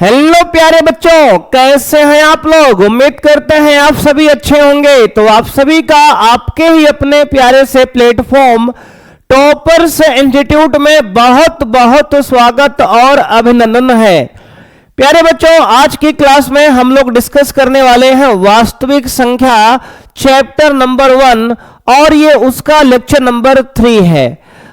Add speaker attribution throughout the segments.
Speaker 1: Hello प्यारे बच्चों, कैसे हैं आप लोग। उम्मीद करते हैं आप सभी अच्छे होंगे। तो आप सभी का आपके ही अपने प्यारे से प्लेटफॉर्म टॉपर्स इंस्टीट्यूट में बहुत बहुत स्वागत और अभिनंदन है। प्यारे बच्चों, आज की क्लास में हम लोग डिस्कस करने वाले हैं वास्तविक संख्या चैप्टर नंबर 1 और ये उसका लेक्चर नंबर 3 है।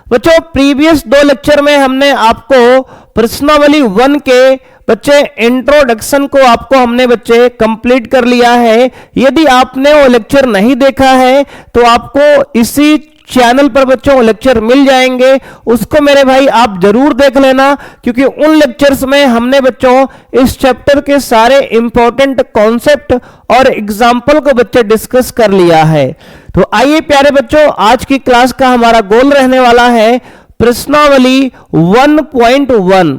Speaker 1: बच्चों, प्रीवियस 2 लेक्चर में हमने आपको प्रश्नावली 1 के बच्चे इंट्रोडक्शन को आपको हमने बच्चे कंप्लीट कर लिया है। यदि आपने वो लेक्चर नहीं देखा है तो आपको इसी चैनल पर बच्चों वो लेक्चर मिल जाएंगे, उसको मेरे भाई आप जरूर देख लेना, क्योंकि उन लेक्चर्स में हमने बच्चों इस चैप्टर के सारे इंपॉर्टेंट कॉन्सेप्ट और एग्जाम्पल को बच्चे डिस्कस कर लिया है। तो आइए प्यारे बच्चों, आज की क्लास का हमारा गोल रहने वाला है प्रश्नावली 1.1।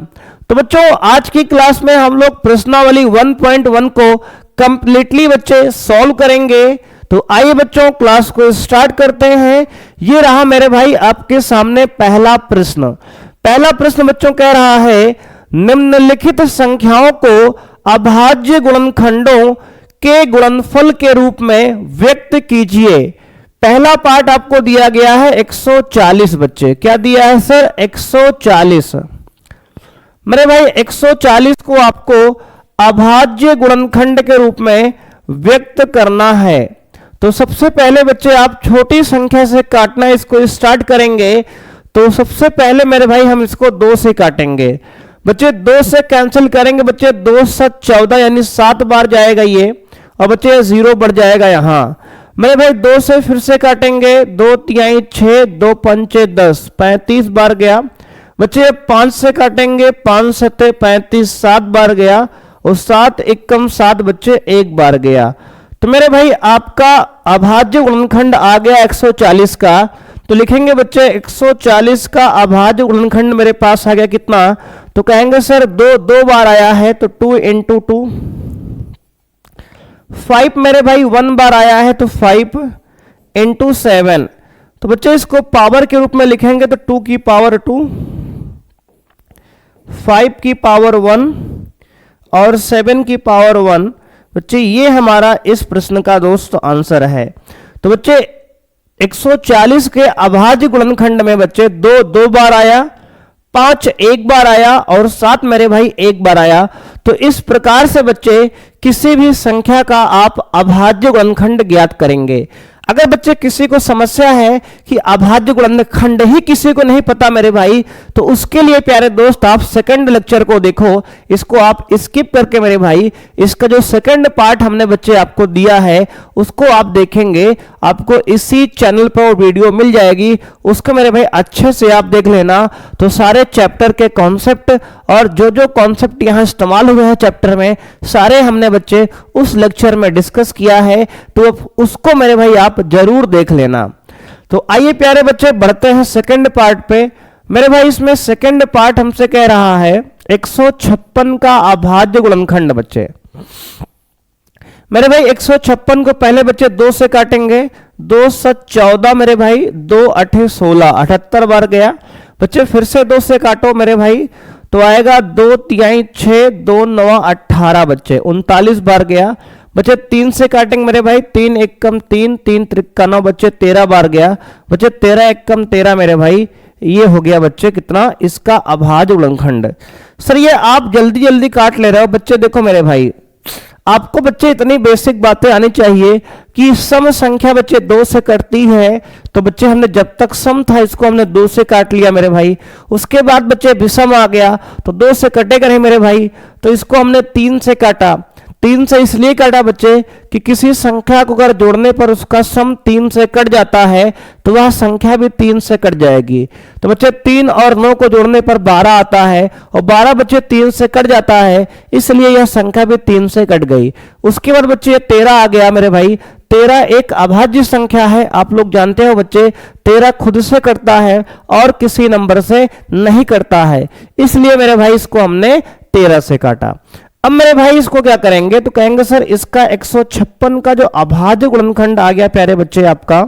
Speaker 1: तो बच्चों, आज की क्लास में हम लोग प्रश्नावली 1.1 को कंप्लीटली बच्चे सॉल्व करेंगे। तो आइए बच्चों, क्लास को स्टार्ट करते हैं। ये रहा मेरे भाई आपके सामने पहला प्रश्न। पहला प्रश्न बच्चों कह रहा है, निम्नलिखित संख्याओं को अभाज्य गुणनखंडों के गुणनफल के रूप में व्यक्त कीजिए। पहला पार्ट आपको दिया गया है 140। बच्चे क्या दिया है सर? 140। मेरे भाई 140 को आपको अभाज्य गुणनखंड के रूप में व्यक्त करना है। तो सबसे पहले बच्चे आप छोटी संख्या से काटना इसको स्टार्ट करेंगे। तो सबसे पहले मेरे भाई हम इसको 2 से काटेंगे। बच्चे 2 से कैंसिल करेंगे। बच्चे 2 7 14 यानी 7 बार जाएगा ये, और बच्चे 0 बढ़ जाएगा यहां। मेरे भाई 2 से फिर से काटेंगे। 2 3 6, 2 5 10, 35 बार गया। बच्चे 5 से काटेंगे। 5 7 35, 7 बार गया, और 7 एकम 7 बच्चे 1 बार गया। तो मेरे भाई आपका अभाज्य गुणनखंड आ गया 140 का। तो लिखेंगे बच्चे 140 का अभाज्य गुणनखंड मेरे पास आ गया कितना? तो कहेंगे सर 2 बार आया है, तो 2 × 2। 5 मेरे भाई 1 बार आया है, तो 5 × 7। तो बच्चे इसको पावर के रूप में लिखेंगे, तो 2 की पावर 2, 5 की पावर 1 और 7 की पावर 1। बच्चे ये हमारा इस प्रश्न का दोस्त आंसर है। तो बच्चे 140 के अभाज्य गुणनखंड में बच्चे 2 बार आया, 5 1 बार आया, और 7 मेरे भाई 1 बार आया। तो इस प्रकार से बच्चे किसी भी संख्या का आप अभाज्य गुणनखंड ज्ञात करेंगे। अगर बच्चे किसी को समस्या है कि अभाज्य गुणनखंड ही किसी को नहीं पता मेरे भाई, तो उसके लिए प्यारे दोस्त आप सेकंड लेक्चर को देखो। इसको आप स्किप करके मेरे भाई इसका जो सेकंड पार्ट हमने बच्चे आपको दिया है उसको आप देखेंगे। आपको इसी चैनल पर वीडियो मिल जाएगी, उसको मेरे भाई अच्छे से आप देख लेना। तो सारे चैप्टर के कॉन्सेप्ट और जो कॉन्सेप्ट यहाँ इस्तेमाल हुए हैं चैप्टर में, सारे हमने बच्चे उस लेक्चर में डिस्कस किया है। तो उसको मेरे भाई आप जरूर देख लेना। तो आइए प्यारे बच्चे बढ़ते हैं सेकंड पार्ट पे। मेरे भाई इसमें सेकंड पार्ट हमसे कह रहा है 156 का अभाज्य गुणनखंड। बच्चे मेरे भाई 156 को पहले बच्चे 2 से काटेंगे। 2 7 14 मेरे भाई, 2 8 16, 78 बार गया। बच्चे फिर से 2 से काटो मेरे भाई, तो आएगा 2 3 6, 2 9 18 बच्चे 39 बार गया। बच्चे 3 से काटेंगे मेरे भाई, 3 एकम 3, 3 53 बच्चे 13 बार गया। बच्चे 13 एकम 13 मेरे भाई, ये हो गया बच्चे कितना? इसका अभाज्य गुणनखंड। सर ये आप जल्दी जल्दी काट ले रहे हो। बच्चे देखो मेरे भाई, आपको बच्चे इतनी बेसिक बातें आनी चाहिए कि सम संख्या बच्चे 2 से कटती है। तो बच्चे हमने जब तक सम था इसको हमने 2 से काट लिया मेरे भाई। उसके बाद बच्चे विषम आ गया, तो 2 से कटेगा नहीं मेरे भाई, तो इसको हमने 3 से काटा। 3 से इसलिए काटा बच्चे कि किसी संख्या को अगर जोड़ने पर उसका सम 3 से कट जाता है तो वह संख्या भी 3 से कट जाएगी। तो बच्चे 3 और 9 को जोड़ने पर 12 आता है, और 12 बच्चे 3 से कट जाता है, इसलिए यह संख्या भी 3 से कट गई। उसके बाद बच्चे 13 आ गया मेरे भाई। 13 एक अभाज्य संख्या है, आप लोग जानते हो बच्चे 13 खुद से कटता है और किसी नंबर से नहीं कटता है, इसलिए मेरे भाई इसको हमने 13 से काटा। अब मेरे भाई इसको क्या करेंगे? तो कहेंगे सर इसका 156 का जो अभाज्य गुणनखंड आ गया प्यारे बच्चे आपका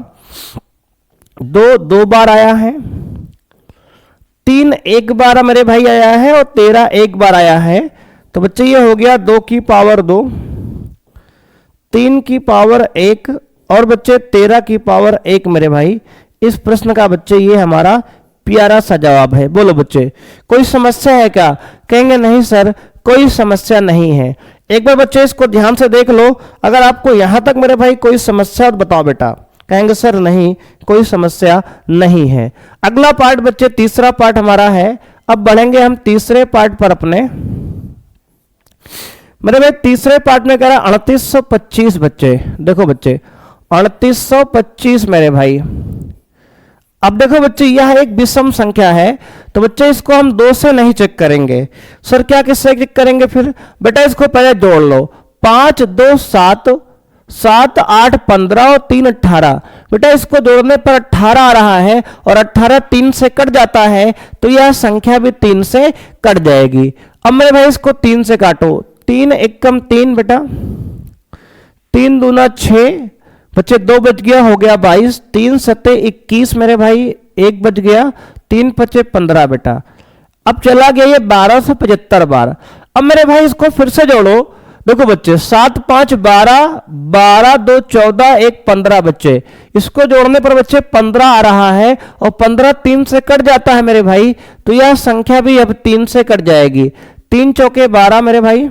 Speaker 1: 2 बार आया है, 3 1 बार मेरे भाई आया है, और 13 1 बार आया है। तो बच्चे ये हो गया 2 की पावर 2, 3 की पावर 1 और बच्चे 13 की पावर 1 मेरे भाई। इस प्रश्न का बच्चे ये हमारा प्यारा सा जवाब है। बोलो बच्चे कोई समस्या है क्या? कहेंगे नहीं सर कोई समस्या नहीं है। एक बार बच्चे इसको ध्यान से देख लो, अगर आपको यहां तक मेरे भाई कोई समस्या तो बताओ बेटा। कहेंगे सर नहीं कोई समस्या नहीं है। अगला पार्ट बच्चे तीसरा पार्ट हमारा है। अब बढ़ेंगे हम तीसरे पार्ट पर अपने। मेरे भाई तीसरे पार्ट में कह रहा है 3825 बच्चे। देखो बच्चे 3825 मेरे भाई। अब देखो बच्चे यह एक विषम संख्या है, तो बच्चे इसको हम 2 से नहीं चेक करेंगे। सर क्या किससे चेक करेंगे फिर? बेटा इसको पहले जोड़ लो। 5 2 7, 7 8 15 और 3 18। बेटा इसको जोड़ने पर 18 आ रहा है और 18 3 से कट जाता है, तो यह संख्या भी 3 से कट जाएगी। अब मेरे भाई इसको 3 से काटो। 3 एकम 3 बेटा, 3 दूना 6 बच्चे, 2 बच गया, हो गया 22, 3 सत्ते 21 मेरे भाई, 1 बच गया, 3 पचे 15 बेटा। अब चला गया ये 1275 बार। अब मेरे भाई इसको फिर से जोड़ो। देखो बच्चे 7 5 12, 12 2 14, 1 15 बच्चे। इसको जोड़ने पर बच्चे 15 आ रहा है और 15 3 से कट जाता है मेरे भाई, तो यह संख्या भी अब 3 से कट जाएगी। 3 चौके 12 मेरे भाई,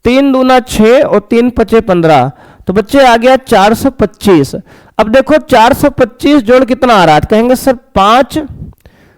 Speaker 1: 3 दूना 6 और 3 पचे 15, तो बच्चे आ गया 425। अब देखो 425 जोड़ कितना आ रहा है? कहेंगे सर 5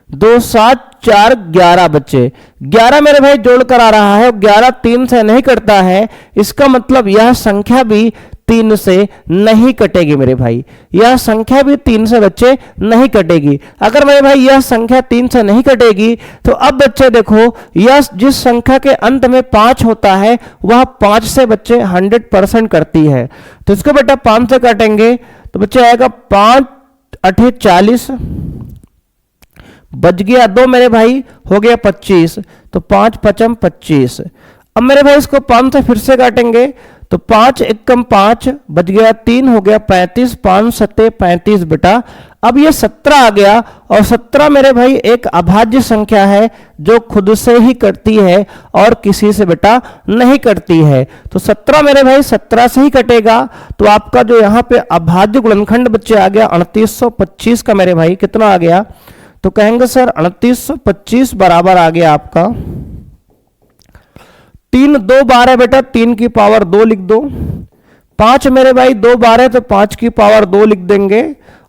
Speaker 1: 2 7 4 11 बच्चे। 11 मेरे भाई जोड़ कर आ रहा है, 11 3 से नहीं कटता है, इसका मतलब यह संख्या भी 3 से नहीं कटेगी मेरे भाई। यह संख्या भी 3 से बच्चे नहीं कटेगी। अगर मेरे भाई यह संख्या 3 से नहीं कटेगी, तो अब बच्चे देखो यह जिस संख्या के अंत में 5 होता है वह 5 से बच्चे 100% करती है। तो इसको बेटा 5 से काटेंगे तो बच्चे आएगा 5 8 40, बच गया 2 मेरे भाई, हो गया 25, तो 5 पचम 25। अब मेरे भाई इसको 5 से फिर से काटेंगे तो 5 एकम 5, बच गया 3, हो गया 35, 5 सत्ते 35 बेटा। अब ये 17 आ गया और 17 मेरे भाई एक अभाज्य संख्या है जो खुद से ही कटती है और किसी से बेटा नहीं कटती है। तो 17 मेरे भाई 17 से ही कटेगा, तो आपका जो यहाँ पे अभाज्य गुणनखंड बच्चे आ गया 3825 का मेरे भाई कितना आ गया? तो कहेंगे सर 3825 बराबर आ गया आपका 3 2 12 बेटा, 3 की पावर 2 लिख दो। 5 मेरे भाई 2 12 तो 5 की पावर 2 लिख देंगे।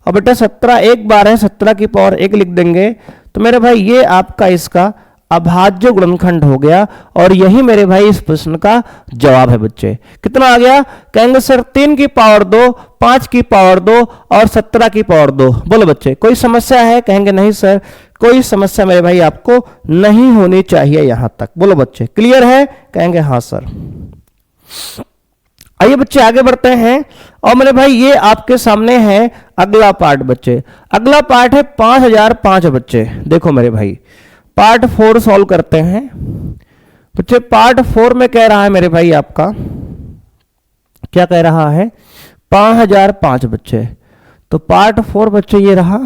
Speaker 1: और बेटा 17 1 12 है, 17 की पावर 1 लिख देंगे। तो मेरे भाई ये आपका इसका अभाज्य गुणनखंड हो गया और यही मेरे भाई इस प्रश्न का जवाब है बच्चे। कितना आ गया? कहेंगे सर 3 की पावर 2, 5 की पावर 2 और 17 की पावर 2। बोलो बच्चे कोई समस्या है? कहेंगे नहीं सर कोई समस्या मेरे भाई आपको नहीं होनी चाहिए यहां तक। बोलो बच्चे क्लियर है? कहेंगे हाँ सर। आइए बच्चे आगे बढ़ते हैं और मेरे भाई ये आपके सामने है अगला पार्ट बच्चे। अगला पार्ट है 5005 बच्चे। देखो मेरे भाई पार्ट 4 सॉल्व करते हैं बच्चे। पार्ट 4 में कह रहा है मेरे भाई आपका क्या कह रहा है? 5005 बच्चे। तो पार्ट 4 बच्चे ये रहा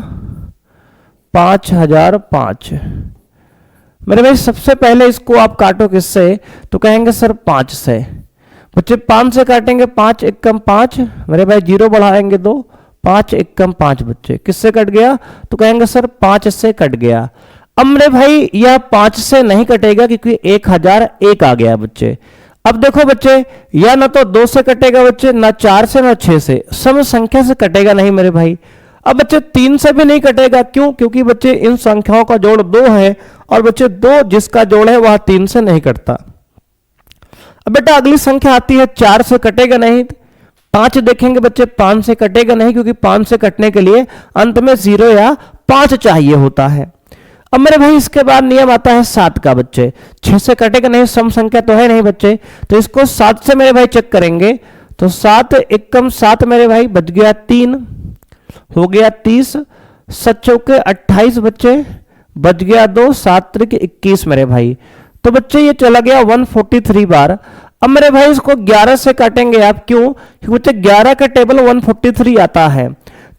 Speaker 1: 5005 मेरे भाई। सबसे पहले इसको आप काटो किससे? तो कहेंगे सर 5 से। बच्चे 5 से काटेंगे, 5 एकम 5 मेरे भाई, 0 बढ़ाएंगे 2, 5 एकम 5 बच्चे। किससे कट गया? तो कहेंगे सर 5 से कट गया। अब मेरे भाई यह 5 से नहीं कटेगा क्योंकि 1001 आ गया बच्चे। अब देखो बच्चे यह ना तो 2 से कटेगा बच्चे, ना 4 से, ना 6 से, सम संख्या से कटेगा नहीं मेरे भाई। अब बच्चे 3 से भी नहीं कटेगा। क्यों? क्योंकि बच्चे इन संख्याओं का जोड़ 2 है और बच्चे 2 जिसका जोड़ है वह 3 से नहीं कटता। अब बेटा अगली संख्या आती है 4 से कटेगा नहीं। 5 देखेंगे बच्चे 5 से कटेगा नहीं क्योंकि 5 से कटने के लिए अंत में 0 या 5 चाहिए होता है। अब मेरे भाई इसके बाद नियम आता है 7 का बच्चे। 6 से कटेगा नहीं, सम संख्या तो है नहीं बच्चे, तो इसको 7 से मेरे भाई चेक करेंगे। तो 7 एकम 7 मेरे भाई, बच गया 3, हो गया 30, 7 चौके 28 बच्चे, बच गया 2, 7 त्रिक 21 मेरे भाई। तो बच्चे ये चला गया 143 बार। अब मेरे भाई इसको 11 से काटेंगे आप। क्यों? क्योंकि बच्चे 11 का टेबल 143 आता है।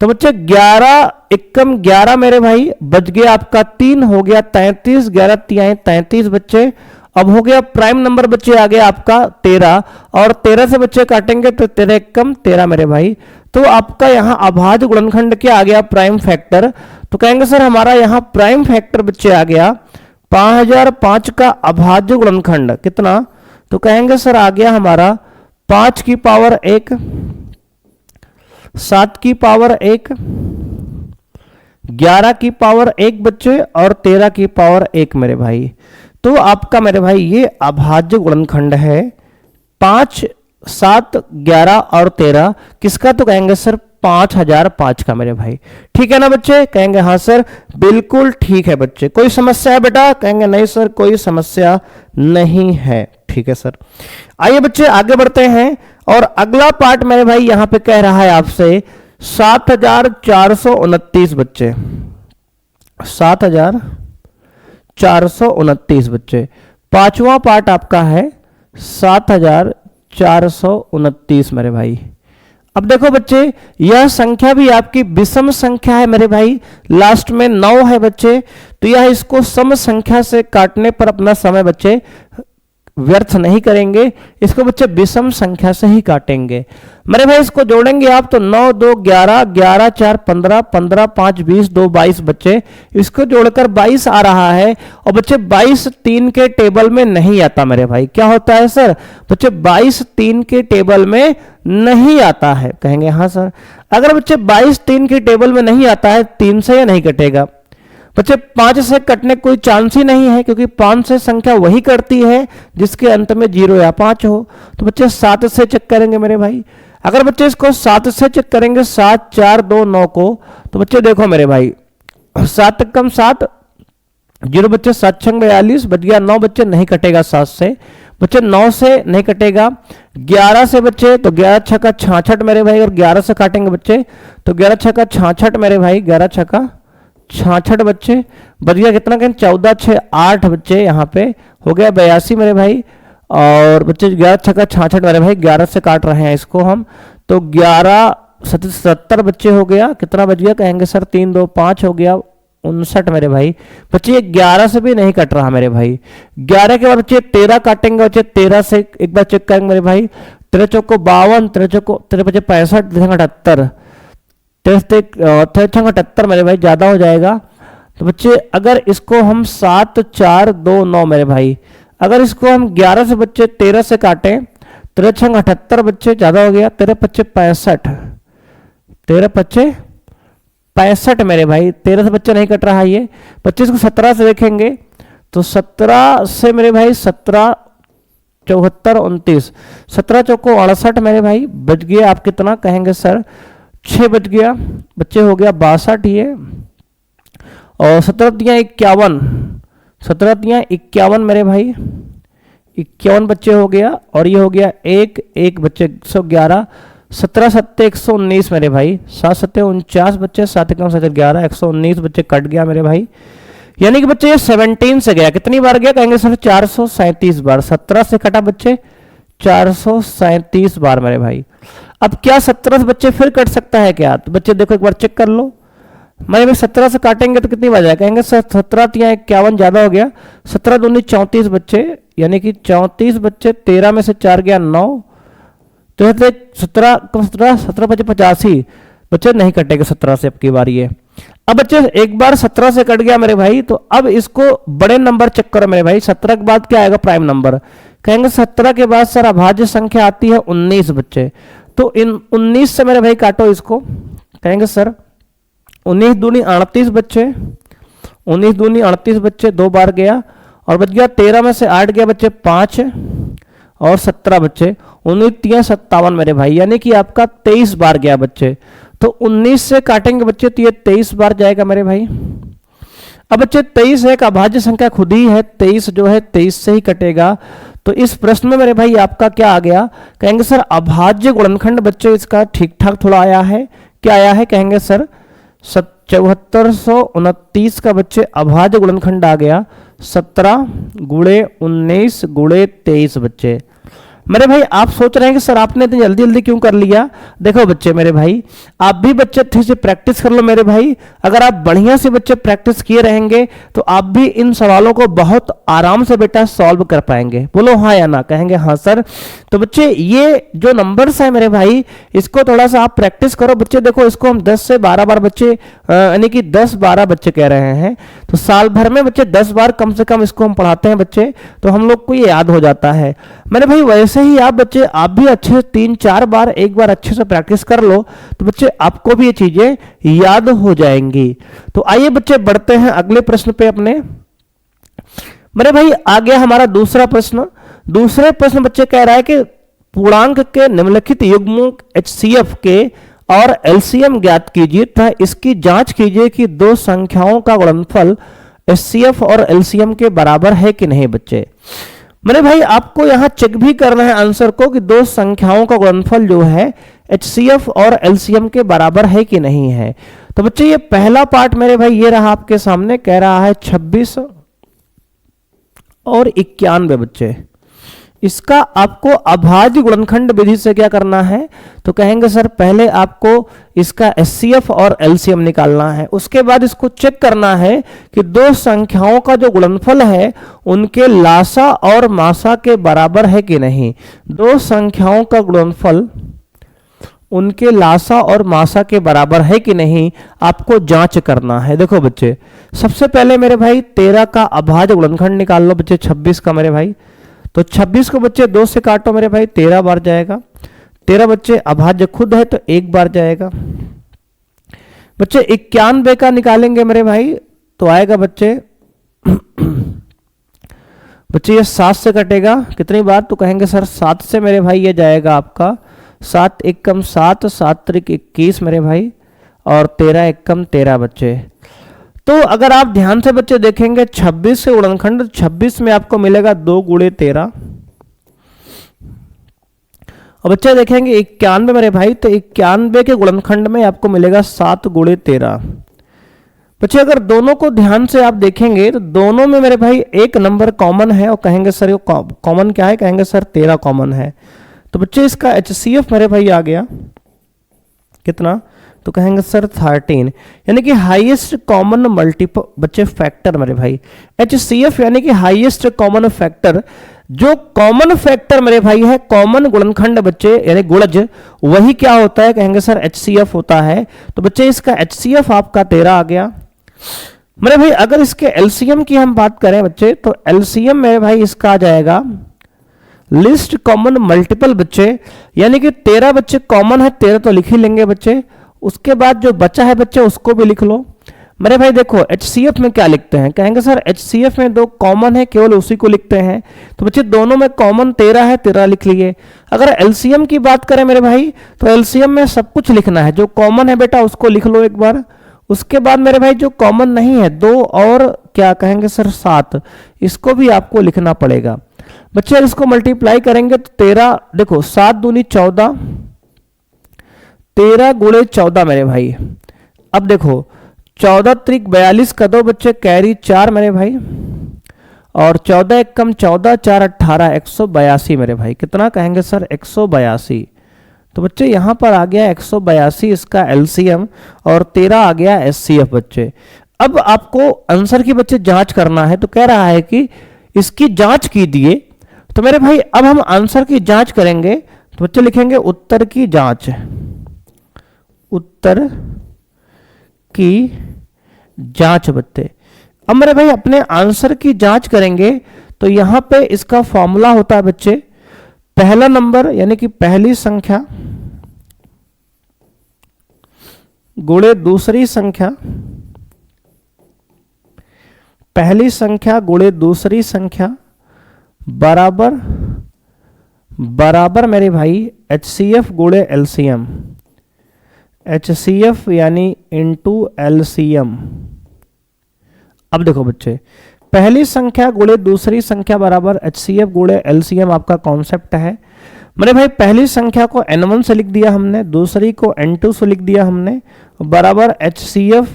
Speaker 1: तो बच्चे 11 एकम 11 मेरे भाई, बच गया आपका 3, हो गया 33, 11 तिहाई 33 बच्चे। अब हो गया प्राइम नंबर बच्चे आ गया आपका 13, और 13 से बच्चे काटेंगे तो 13 कम 13 मेरे भाई। तो आपका यहाँ अभाज्य गुणनखंड क्या आ गया, प्राइम फैक्टर। तो कहेंगे सर हमारा यहाँ प्राइम फैक्टर बच्चे आ गया 5005 का अभाज्य गुणनखंड कितना, तो कहेंगे सर आ गया हमारा 5 की पावर 1, 7 की पावर 1, 11 की पावर 1 बच्चे और 13 की पावर 1 मेरे भाई। तो आपका मेरे भाई ये अभाज्य गुणनखंड है 5, 7, 11 और 13 किसका, तो कहेंगे सर 5005 का मेरे भाई। ठीक है ना बच्चे, कहेंगे हाँ सर बिल्कुल ठीक है बच्चे। कोई समस्या है बेटा, कहेंगे नहीं सर कोई समस्या नहीं है। ठीक है सर, आइए बच्चे आगे बढ़ते हैं। और अगला पार्ट मेरे भाई यहां पे कह रहा है आपसे 7429 बच्चे, 7429 बच्चे। पांचवा पार्ट आपका है 7429 मेरे भाई। अब देखो बच्चे यह संख्या भी आपकी विषम संख्या है मेरे भाई, लास्ट में 9 है बच्चे, तो यह इसको सम संख्या से काटने पर अपना समय बच्चे व्यर्थ नहीं करेंगे, इसको बच्चे विषम संख्या से ही काटेंगे मेरे भाई। इसको जोड़ेंगे आप तो 9 2 11, 11 4 15, 15 5 20, 2 22 बच्चे, इसको जोड़कर 22 आ रहा है। और बच्चे 22 3 के टेबल में नहीं आता मेरे भाई। क्या होता है सर बच्चे 22 3 के टेबल में नहीं आता है, कहेंगे हाँ सर। अगर बच्चे 22 3 के टेबल में नहीं आता है 3 से या नहीं कटेगा बच्चे, 5 से कटने कोई चांस ही नहीं है, क्योंकि 5 से संख्या वही कटती है जिसके अंत में 0 या 5 हो। तो बच्चे 7 से चेक करेंगे मेरे भाई। अगर बच्चे इसको 7 से चेक करेंगे 7 4 2 9 को, तो बच्चे देखो मेरे भाई 7 कम 7 0 बच्चे, 7 6 42 बच गया 9 बच्चे, नहीं कटेगा 7 से बच्चे, 9 से नहीं कटेगा। 11 से बच्चे तो 11 6 का 66 मेरे भाई, और 11 से काटेंगे बच्चे तो 11 6 का 66 मेरे भाई, 11 6 का 66 बच्चे, बच गया कितना, कहें 14 6 8 बच्चे, यहाँ पे हो गया 82 मेरे भाई। और बच्चे 11 6 का 66 मेरे भाई, 11 से काट रहे हैं इसको हम, तो 11 70 बच्चे हो गया, कितना बच गया, कहेंगे सर 3 2 5 हो गया 59 मेरे भाई। बच्चे 11 से भी नहीं कट रहा मेरे भाई। 11 के बाद बच्चे 13 काटेंगे बच्चे, 13 से एक बार चेक करेंगे मेरे भाई, 13 चौको 52, 13 चौको 13 बच्चे 65, 78, 78 मेरे भाई, ज्यादा हो जाएगा। तो बच्चे अगर इसको हम 7 4 2 9 मेरे भाई, अगर इसको हम 11 से बच्चे 13 से काटें, 13 6 78 बच्चे, ज्यादा हो गया, 13 25 65, 13 25 65 मेरे भाई। 13 से बच्चे नहीं कट रहा है ये बच्चे। इसको 17 से देखेंगे तो 17 से मेरे भाई 17 74 29, 17 चौको 68 मेरे भाई, बच गया आप कितना, कहेंगे सर 6 बच गया बच्चे, हो गया 62 ये, और 17 तियां 51, 17 तियां 51 मेरे भाई, 51 बच्चे हो गया। और ये हो गया 1 1 बच्चे 111, 17 7 119 मेरे भाई, 7 7 49 बच्चे, 7 1 7 11, 119 बच्चे कट गया मेरे भाई। यानी कि बच्चे ये 17 से गया, कितनी बार गया, कहेंगे सर 437 बार। 17 से कटा बच्चे 437 बार मेरे भाई। अब क्या 17 से बच्चे फिर कट सकता है क्या, तो बच्चे देखो एक बार चेक कर लो मेरे भाई। 17 से काटेंगे तो कितनी बार जाएगा, कहेंगे सर 17 तियां 51, ज्यादा हो गया, 17 दूनी 34 बच्चे, यानी कि 34 बच्चे, 13 में से 4 गया 9, तो 17 17 बच्चे 85 बच्चे, नहीं कटेगा 17 से अब की बार ये। अब बच्चे एक बार 17 से कट गया मेरे भाई, तो अब इसको बड़े नंबर चेक करो मेरे भाई। 17 के बाद क्या आएगा, प्राइम नंबर, कहेंगे 17 के बाद सर अभाज्य संख्या आती है 19 बच्चे, तो इन 19 से मेरे भाई काटो इसको, कहेंगे सर 19 दूनी 38 बच्चे, 19 दूनी 38 बच्चे, 2 बार गया, और बच गया 13 में से 8 गया बच्चे 5, और 17 बच्चे, 19 3 57 मेरे भाई, यानी कि आपका 23 बार गया बच्चे। तो 19 से काटेंगे बच्चे तो ये 23 बार जाएगा मेरे भाई। अब बच्चे 23 एक अभाज्य संख्या खुद ही है, 23 जो है 23 से ही कटेगा। तो इस प्रश्न में मेरे भाई आपका क्या आ गया, कहेंगे सर अभाज्य गुणनखंड बच्चे इसका ठीक ठाक थोड़ा आया है। क्या आया है, कहेंगे सर 7429 का बच्चे अभाज्य गुणनखंड आ गया 17 गुणे 19 गुणे 23 बच्चे। मेरे भाई आप सोच रहे हैं कि सर आपने इतनी जल्दी जल्दी क्यों कर लिया। देखो बच्चे मेरे भाई, आप भी बच्चे ठीक से प्रैक्टिस कर लो मेरे भाई। अगर आप बढ़िया से बच्चे प्रैक्टिस किए रहेंगे तो आप भी इन सवालों को बहुत आराम से बेटा सॉल्व कर पाएंगे। बोलो हाँ या ना, कहेंगे हाँ सर। तो बच्चे ये जो नंबर्स है मेरे भाई, इसको थोड़ा सा आप प्रैक्टिस करो बच्चे। देखो इसको हम 10 से 12 बार बच्चे, यानी कि 10-12 बच्चे कह रहे हैं, तो साल भर में बच्चे 10 बार कम से कम इसको हम पढ़ाते हैं बच्चे, तो हम लोग को ये याद हो जाता है मेरे भाई। वैसे ही आप बच्चे, आप भी अच्छे 3-4 बार, एक बार अच्छे से प्रैक्टिस कर लो तो बच्चे आपको भी ये चीजें याद हो जाएंगी। तो आइए बच्चे बढ़ते हैं अगले प्रश्न पे अपने। मेरे भाई आ गया हमारा दूसरा प्रश्न। दूसरे प्रश्न बच्चे कह रहा है कि पूर्णांक के निम्नलिखित युग्मों HCF के और LCM ज्ञात कीजिए तथा इसकी जांच कीजिए कि दो संख्याओं का गुणनफल HCF और LCM के बराबर है कि नहीं। बच्चे मेरे भाई आपको यहां चेक भी करना है आंसर को कि दो संख्याओं का गुणनफल जो है HCF और LCM के बराबर है कि नहीं है। तो बच्चे ये पहला पार्ट मेरे भाई ये रहा आपके सामने, कह रहा है 26 और 91 बच्चे। इसका आपको अभाज्य गुणनखंड विधि से क्या करना है, तो कहेंगे सर पहले आपको इसका HCF और LCM निकालना है, उसके बाद इसको चेक करना है कि दो संख्याओं का जो गुणनफल है उनके लासा और मासा के बराबर है कि नहीं। दो संख्याओं का गुणनफल उनके लासा और मासा के बराबर है कि नहीं, आपको जांच करना है। देखो बच्चे सबसे पहले मेरे भाई 13 का अभाज्य गुणनखंड निकाल लो बच्चे 26 का मेरे भाई। तो 26 को बच्चे 2 से काटो मेरे भाई, 13 बार जाएगा। 13 बच्चे अभाज्य खुद है तो 1 बार जाएगा। बच्चे 91 का निकालेंगे मेरे भाई तो आएगा बच्चे बच्चे ये 7 से कटेगा कितनी बार, तो कहेंगे सर 7 से मेरे भाई ये जाएगा आपका 7 एकम 7, 7 त्रिक 21 मेरे भाई, और 13 एकम 13 बच्चे। तो अगर आप ध्यान से बच्चे देखेंगे 26 से गुणनखंड 26 में आपको मिलेगा 2 गुणे 13, और बच्चे देखेंगे 91 मेरे भाई, तो 91 के गुणनखंड में आपको मिलेगा 7 गुणे 13। बच्चे अगर दोनों को ध्यान से आप देखेंगे तो दोनों में मेरे भाई एक नंबर कॉमन है, और कहेंगे सर ये कॉमन क्या है, कहेंगे सर 13 कॉमन है। तो बच्चे इसका HCF मेरे भाई आ गया कितना, तो कहेंगे सर 13, यानी कि हाईएस्ट कॉमन मल्टीपल बच्चे फैक्टर मेरे भाई। HCF यानी कि हाईएस्ट कॉमन फैक्टर, जो कॉमन फैक्टर मेरे भाई है कॉमन गुणनखंड बच्चे यानी गुणज, वही क्या होता है, कहेंगे सर HCF होता है। तो बच्चे इसका HCF आपका 13 आ गया मेरे भाई। अगर इसके LCM की हम बात करें बच्चे, तो LCM मेरे भाई इसका आ जाएगा लिस्ट कॉमन मल्टीपल बच्चे, यानी कि 13 बच्चे कॉमन है, 13 तो लिख ही लेंगे बच्चे। उसके बाद जो बचा है बच्चे उसको भी लिख लो मेरे भाई। देखो HCF में क्या लिखते हैं, कहेंगे सर HCF में 2 कॉमन है, केवल उसी को लिखते हैं। तो बच्चे दोनों में कॉमन 13 है, 13 लिख लिए। अगर LCM की बात करें मेरे भाई, तो LCM में सब कुछ लिखना है, जो कॉमन है बेटा उसको लिख लो एक बार। उसके बाद मेरे भाई जो कॉमन नहीं है 2 और क्या कहेंगे सर 7, इसको भी आपको लिखना पड़ेगा बच्चे। इसको मल्टीप्लाई करेंगे तो 13, देखो 7 दूनी 14, 13 गुणे 14 मेरे भाई। अब देखो 14 त्रिक 42 का दो बच्चे, कैरी 4 मेरे भाई, और 14 एकम 14, 4 18 182 मेरे भाई। कितना कहेंगे सर 182। तो बच्चे यहां पर आ गया 182 इसका LCM, और 13 आ गया HCF बच्चे। अब आपको आंसर की बच्चे जांच करना है, तो कह रहा है कि इसकी जांच कीजिए। तो मेरे भाई अब हम आंसर की जांच करेंगे, तो बच्चे लिखेंगे उत्तर की जांच, उत्तर की जांच बच्चे। अब मेरे भाई अपने आंसर की जांच करेंगे, तो यहां पे इसका फॉर्मूला होता है बच्चे, पहला नंबर यानी कि पहली संख्या गुणे दूसरी संख्या, पहली संख्या गुणे दूसरी संख्या बराबर बराबर मेरे भाई HCF गुणे LCM, HCF यानी इनटू LCM। अब देखो बच्चे पहली संख्या गुणे दूसरी संख्या बराबर HCF गुणे LCM आपका कॉन्सेप्ट है मेरे भाई। पहली संख्या को N1 से लिख दिया हमने, दूसरी को N2 से लिख दिया हमने, बराबर HCF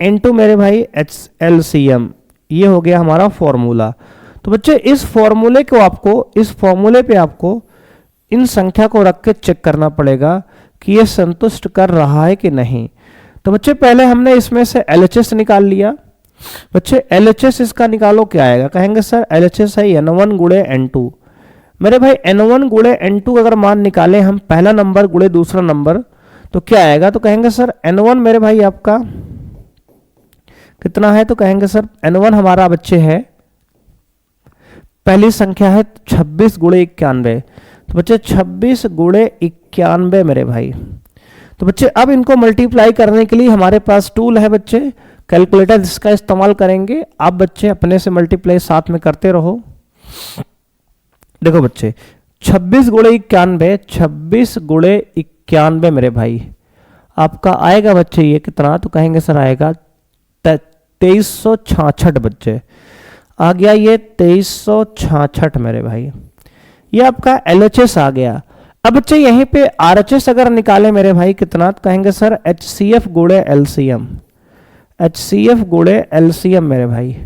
Speaker 1: इनटू मेरे भाई LCM। ये हो गया हमारा फॉर्मूला। तो बच्चे इस फॉर्मूले पे आपको इन संख्या को रख के चेक करना पड़ेगा कि ये संतुष्ट कर रहा है कि नहीं। तो बच्चे पहले हमने इसमें से LHS निकाल लिया। बच्चे LHS इसका निकालो, क्या आएगा? कहेंगे सर LHS है N1 गुणे N2। मेरे भाई N1 गुणे N2 अगर मान निकाले हम, पहला नंबर गुणे दूसरा नंबर, तो क्या आएगा? तो कहेंगे सर N1 मेरे भाई आपका कितना है? तो कहेंगे सर N1 हमारा बच्चे है, पहली संख्या है 26 गुणे 91। तो बच्चे 26 गुणे 91 मेरे भाई। तो बच्चे अब इनको मल्टीप्लाई करने के लिए हमारे पास टूल है बच्चे, कैलकुलेटर, जिसका इस्तेमाल करेंगे। आप बच्चे अपने से मल्टीप्लाई साथ में करते रहो। देखो बच्चे 26 गुणे 91, 26 गुणे 91 मेरे भाई आपका आएगा बच्चे ये कितना? तो कहेंगे सर आएगा 2366 बच्चे। आ गया ये 2366 मेरे भाई, ये आपका LHS आ गया। अब बच्चे यहीं पे RHS अगर निकाले मेरे भाई कितना? तो कहेंगे सर HCF गुणे LCM, HCF गुणे LCM मेरे भाई।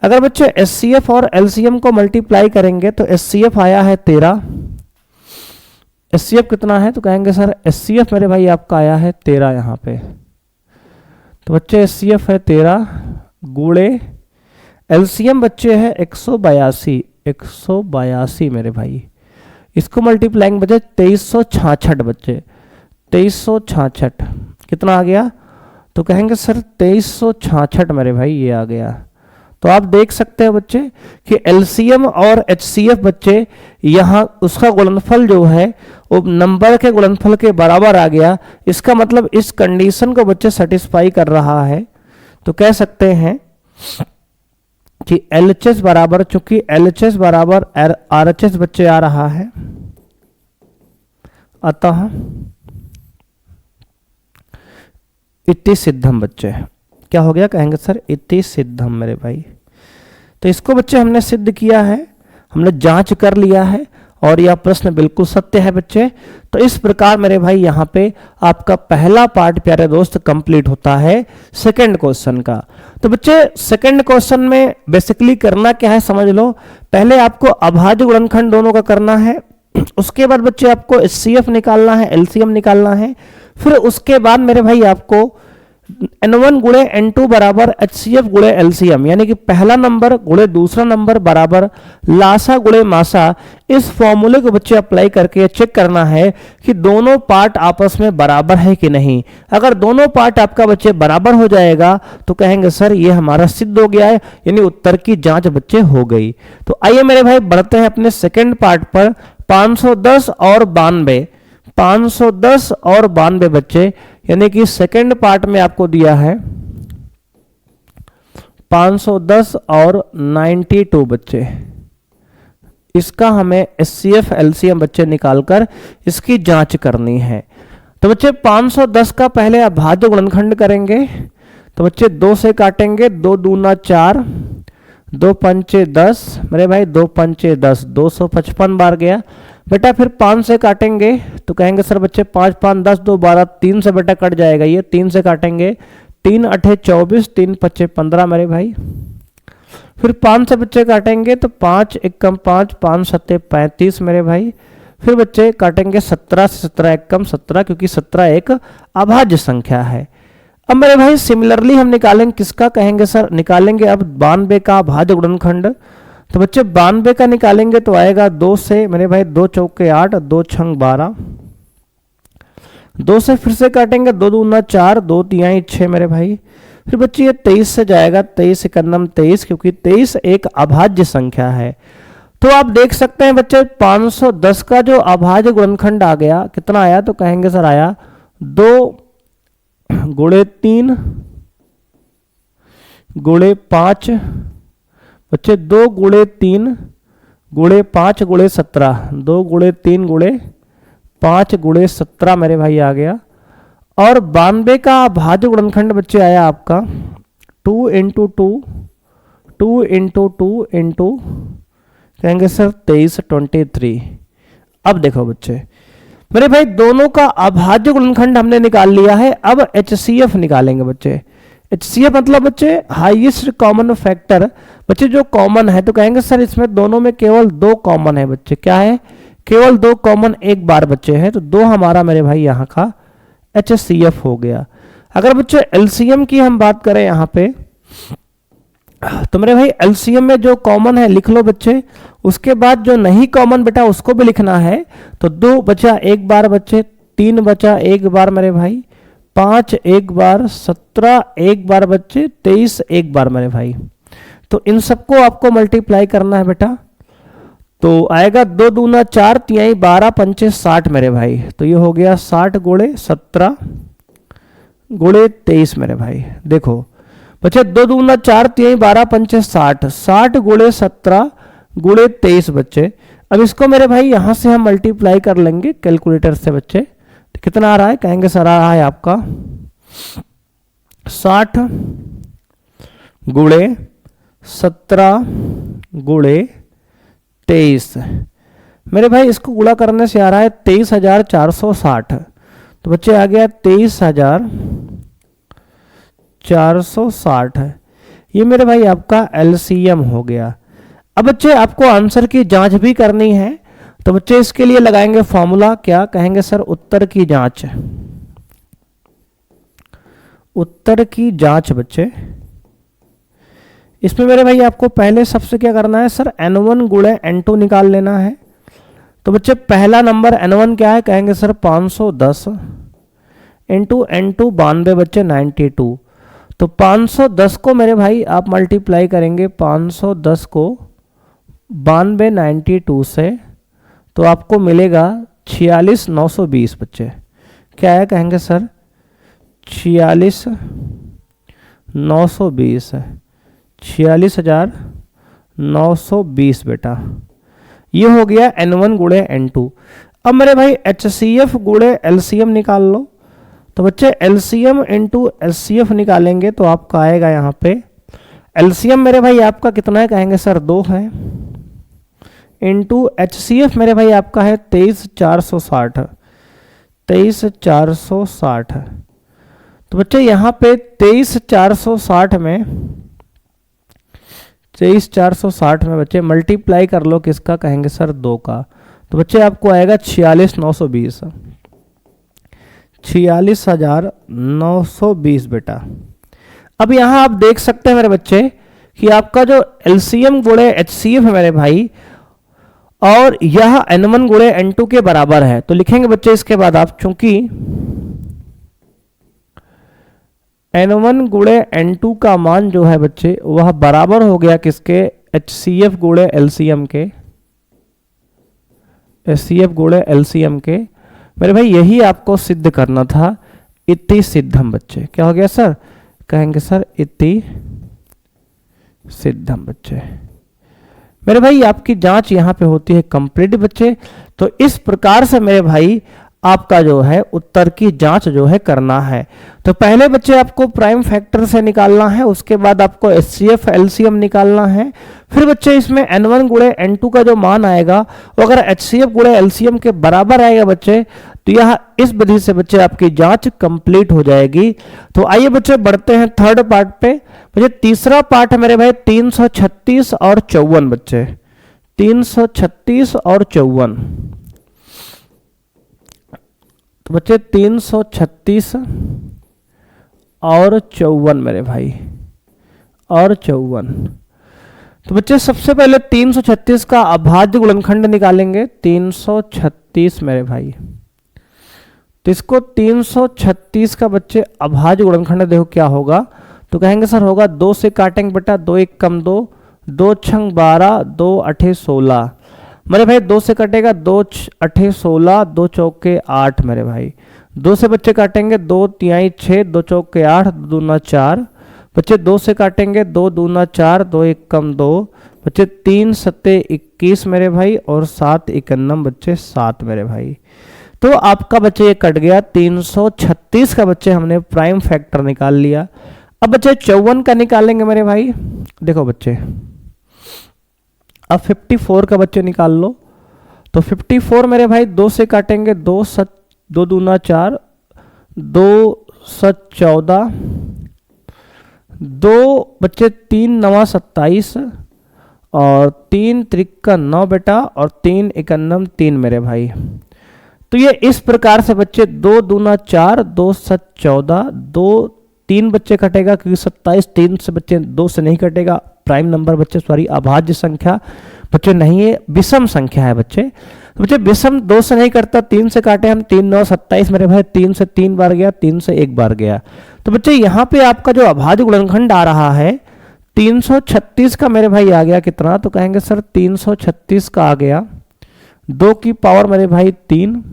Speaker 1: अगर बच्चे HCF और LCM को मल्टीप्लाई करेंगे तो HCF आया है 13। HCF कितना है? तो कहेंगे सर HCF मेरे भाई आपका आया है 13 यहाँ पे। तो बच्चे HCF है 13 गुणे LCM बच्चे है 182, 182 मेरे भाई। इसको मल्टीप्लाइंग बचे 2366 बच्चे, 2366 कितना आ गया? तो कहेंगे सर 2366 मेरे भाई ये आ गया। तो आप देख सकते हैं बच्चे कि LCM और HCF बच्चे यहाँ उसका गुणनफल जो है वो नंबर के गुणनफल के बराबर आ गया। इसका मतलब इस कंडीशन को बच्चे सेटिस्फाई कर रहा है। तो कह सकते हैं कि LHS बराबर, चूंकि LHS बराबर RHS बच्चे आ रहा है, अतः इति सिद्धम बच्चे। क्या हो गया? कहेंगे सर इति सिद्धम मेरे भाई। तो इसको बच्चे हमने सिद्ध किया है, हमने जांच कर लिया है और यह प्रश्न बिल्कुल सत्य है बच्चे। तो इस प्रकार मेरे भाई यहाँ पे आपका पहला पार्ट प्यारे दोस्त कंप्लीट होता है सेकंड क्वेश्चन का। तो बच्चे सेकंड क्वेश्चन में बेसिकली करना क्या है समझ लो। पहले आपको अभाज्य गुणनखंड दोनों का करना है, उसके बाद बच्चे आपको HCF निकालना है, LCM निकालना है, फिर उसके बाद मेरे भाई आपको N1 गुणे N2 बराबर HCF गुणे LCM, यानी कि पहला नंबर गुणे दूसरा नंबर बराबर लासा गुणे मासा, इस फॉर्मूले को बच्चे अप्लाई करके चेक करना है कि दोनों पार्ट आपस में बराबर है कि नहीं। अगर दोनों पार्ट आपका बच्चे बराबर हो जाएगा तो कहेंगे सर ये हमारा सिद्ध हो गया है, यानी उत्तर की जांच बच्चे हो गई। तो आइए मेरे भाई बढ़ते हैं अपने सेकेंड पार्ट पर। 510 और 92, 510 और 92 बच्चे, यानी कि सेकंड पार्ट में आपको दिया है 510 और 92 बच्चे। इसका हमें HCF LCM बच्चे निकालकर इसकी जांच करनी है। तो बच्चे 510 का पहले अभाज्य गुणनखंड करेंगे। तो बच्चे 2 से काटेंगे, 2 दूना 4, 2 पंचे 10 मेरे भाई, 2 पंचे 10, 255 बार गया बेटा। फिर 5 से काटेंगे तो कहेंगे सर बच्चे 5 5 10, 2 12, 3 से बेटा कट जाएगा ये, 3 से काटेंगे, 3 8 24, 3 5 15 मेरे भाई। फिर 5 से बच्चे काटेंगे तो 5 1 कम 5, 5 7 35 मेरे भाई। फिर बच्चे काटेंगे 17 से 17 1 कम 17, क्योंकि 17 एक अभाज्य संख्या है। अब मेरे भाई सिमिलरली हम निकालेंगे किसका? कहेंगे सर निकालेंगे अब 92 का अभाज्य गुणनखंड। तो बच्चे 92 का निकालेंगे तो आएगा 2 से मेरे भाई, 2 चौके 8, 2 छंग 12, 2 से फिर से काटेंगे, 2 दूना 4, 2 तिहाई 6 मेरे भाई। फिर बच्चे ये 23 से जाएगा, 23 एकन्नम 23, क्योंकि 23 एक अभाज्य संख्या है। तो आप देख सकते हैं बच्चे 510 का जो अभाज्य गुणनखंड आ गया कितना आया? तो कहेंगे सर आया 2 गुणे 3 गुणे 5 बच्चे, 2 गुणे 3 गुणे 5 गुणे 17, 2 गुणे 3 गुणे 5 गुणे 17 मेरे भाई आ गया। और 92 का अभाज्य गुणनखंड बच्चे आया आपका 2 इंटू 2, 2 इंटू 2 इंटू कहेंगे सर 23 23। अब देखो बच्चे मेरे भाई दोनों का अभाज्य गुणनखंड हमने निकाल लिया है। अब HCF निकालेंगे बच्चे। HCF मतलब बच्चे हाईएस्ट कॉमन फैक्टर, बच्चे जो कॉमन है तो कहेंगे सर इसमें दोनों में केवल 2 कॉमन है बच्चे, क्या है, केवल 2 कॉमन एक बार बच्चे हैं, तो 2 हमारा मेरे भाई यहाँ का HCF हो गया। अगर बच्चे LCM की हम बात करें यहाँ पे, तो मेरे भाई LCM में जो कॉमन है लिख लो बच्चे, उसके बाद जो नहीं कॉमन बेटा उसको भी लिखना है, तो 2 बचा एक बार बच्चे, 3 बचा एक बार मेरे भाई, 5 एक बार, 17 एक बार बच्चे, 23 एक बार मेरे भाई। तो इन सबको आपको मल्टीप्लाई करना है बेटा, तो आएगा 2 दूना 4 तिहाई 12 पंचे 60 मेरे भाई। तो ये हो गया 60 गुणे 17 गुणे 23 मेरे भाई। देखो बच्चे 2 दूना 4 तिहाई 12 पंचे 60, 60 गुणे 17 गुणे 23 बच्चे। अब इसको मेरे भाई यहां से हम मल्टीप्लाई कर लेंगे कैलकुलेटर से बच्चे, तो कितना आ रहा है, कहेंगे सर आ रहा है आपका 60 गुणे 17 गुणे 23। मेरे भाई इसको गुणा करने से आ रहा है 23,460, तो बच्चे आ गया 23,460। ये मेरे भाई आपका LCM हो गया। अब बच्चे आपको आंसर की जांच भी करनी है, तो बच्चे इसके लिए लगाएंगे फॉर्मूला, क्या कहेंगे सर, उत्तर की जांच। उत्तर की जांच बच्चे, इसमें मेरे भाई आपको पहले सबसे क्या करना है सर, N1 गुणे N2 निकाल लेना है। तो बच्चे पहला नंबर N1 क्या है, कहेंगे सर 510 इंटू N2 92 बच्चे 92। तो 510 को मेरे भाई आप मल्टीप्लाई करेंगे 510 को 92 92 से, तो आपको मिलेगा 46,920 बच्चे। क्या है, कहेंगे सर 46,920, 46,920 बेटा। ये हो गया N1 गुणे N2। अब मेरे भाई HCF गुणे LCM निकाल लो, तो बच्चे LCM इंटू HCF निकालेंगे तो आपका आएगा यहाँ पे LCM मेरे भाई आपका कितना है, कहेंगे सर 2 है, इंटू HCF मेरे भाई आपका है 23,460, 23,460। तो बच्चे यहाँ पे 23,460 में 23,460 में बच्चे मल्टीप्लाई कर लो किसका, कहेंगे सर 2 का, तो बच्चे आपको आएगा 46,920, 46,920 बेटा। अब यहाँ आप देख सकते हैं मेरे बच्चे कि आपका जो LCM गुणे HCF है मेरे भाई, और यह N1 गुणे N2 के बराबर है, तो लिखेंगे बच्चे इसके बाद आप, चूंकि N1 गुणे N2 का मान जो है बच्चे वह बराबर हो गया किसके, HCF गुणे LCM के, HCF गुणे LCM के। मेरे भाई यही आपको सिद्ध करना था, इति सिद्धम बच्चे। क्या हो गया सर, कहेंगे सर इति सिद्धम बच्चे। मेरे भाई आपकी जांच यहाँ पे होती है कंप्लीट बच्चे। तो इस प्रकार से मेरे भाई आपका जो है उत्तर की जांच जो है करना है। तो पहले बच्चे आपको प्राइम फैक्टर से निकालना है, उसके बाद आपको HCF LCM निकालना है, फिर बच्चे इसमें N1 गुणे N2 का जो मान आएगा वो अगर HCF गुणे LCM के बराबर आएगा बच्चे, तो यह इस विधि से बच्चे आपकी जांच कंप्लीट हो जाएगी। तो आइए बच्चे बढ़ते हैं थर्ड पार्ट पे। बच्चे तीसरा पार्ट है मेरे भाई 336 और 54 बच्चे, 336 और 54। तो बच्चे 336 और 54 मेरे भाई, और 54। तो बच्चे सबसे पहले 336 का अभाज्य गुणनखंड निकालेंगे, 336 मेरे भाई। तो इसको 336 का बच्चे अभाज्य गुणनखंड देखो क्या होगा, तो कहेंगे सर होगा 2 से काटेंगे बेटा, 2 1 कम 2, 2 छंग 12, 2 8 16 मेरे भाई, 2 से कटेगा 2 8 16, 2 चौके 8 मेरे भाई। 2 से बच्चे काटेंगे 2 तिहाई 6, 2 चौके 8, 2 दूना 4 बच्चे। 2 से काटेंगे 2 दूना 4, 2 1 कम 2 बच्चे, 3 सत्ते 21 मेरे भाई, और 7 51 बच्चे 7 मेरे भाई। तो आपका बच्चे ये कट गया 336 का बच्चे हमने प्राइम फैक्टर निकाल लिया। अब बच्चे 54 का निकालेंगे मेरे भाई। देखो बच्चे अब 54 का बच्चे निकाल लो। तो 54 मेरे भाई 2 से काटेंगे 2 दूना 4, 2 7 14 दो बच्चे 3 9 27 और 3 त्रिका 9 बेटा और 3 इकन्नम 3 मेरे भाई। तो ये इस प्रकार से बच्चे 2 दूना 4, 2 7 14, 2 3 बच्चे कटेगा क्योंकि 27 3 से बच्चे 2 से नहीं कटेगा, प्राइम नंबर बच्चे सॉरी अभाज्य संख्या बच्चे नहीं है, विषम संख्या है बच्चे। तो बच्चे विषम 2 से नहीं करता, 3 से काटे हम, 3 9 27 मेरे भाई, 3 से 3 बार गया, 3 से 1 बार गया। तो बच्चे यहाँ पे आपका जो अभाज्य गुणनखंड आ रहा है 336 का मेरे भाई आ गया कितना, तो कहेंगे सर 336 का आ गया 2 की पावर मेरे भाई 3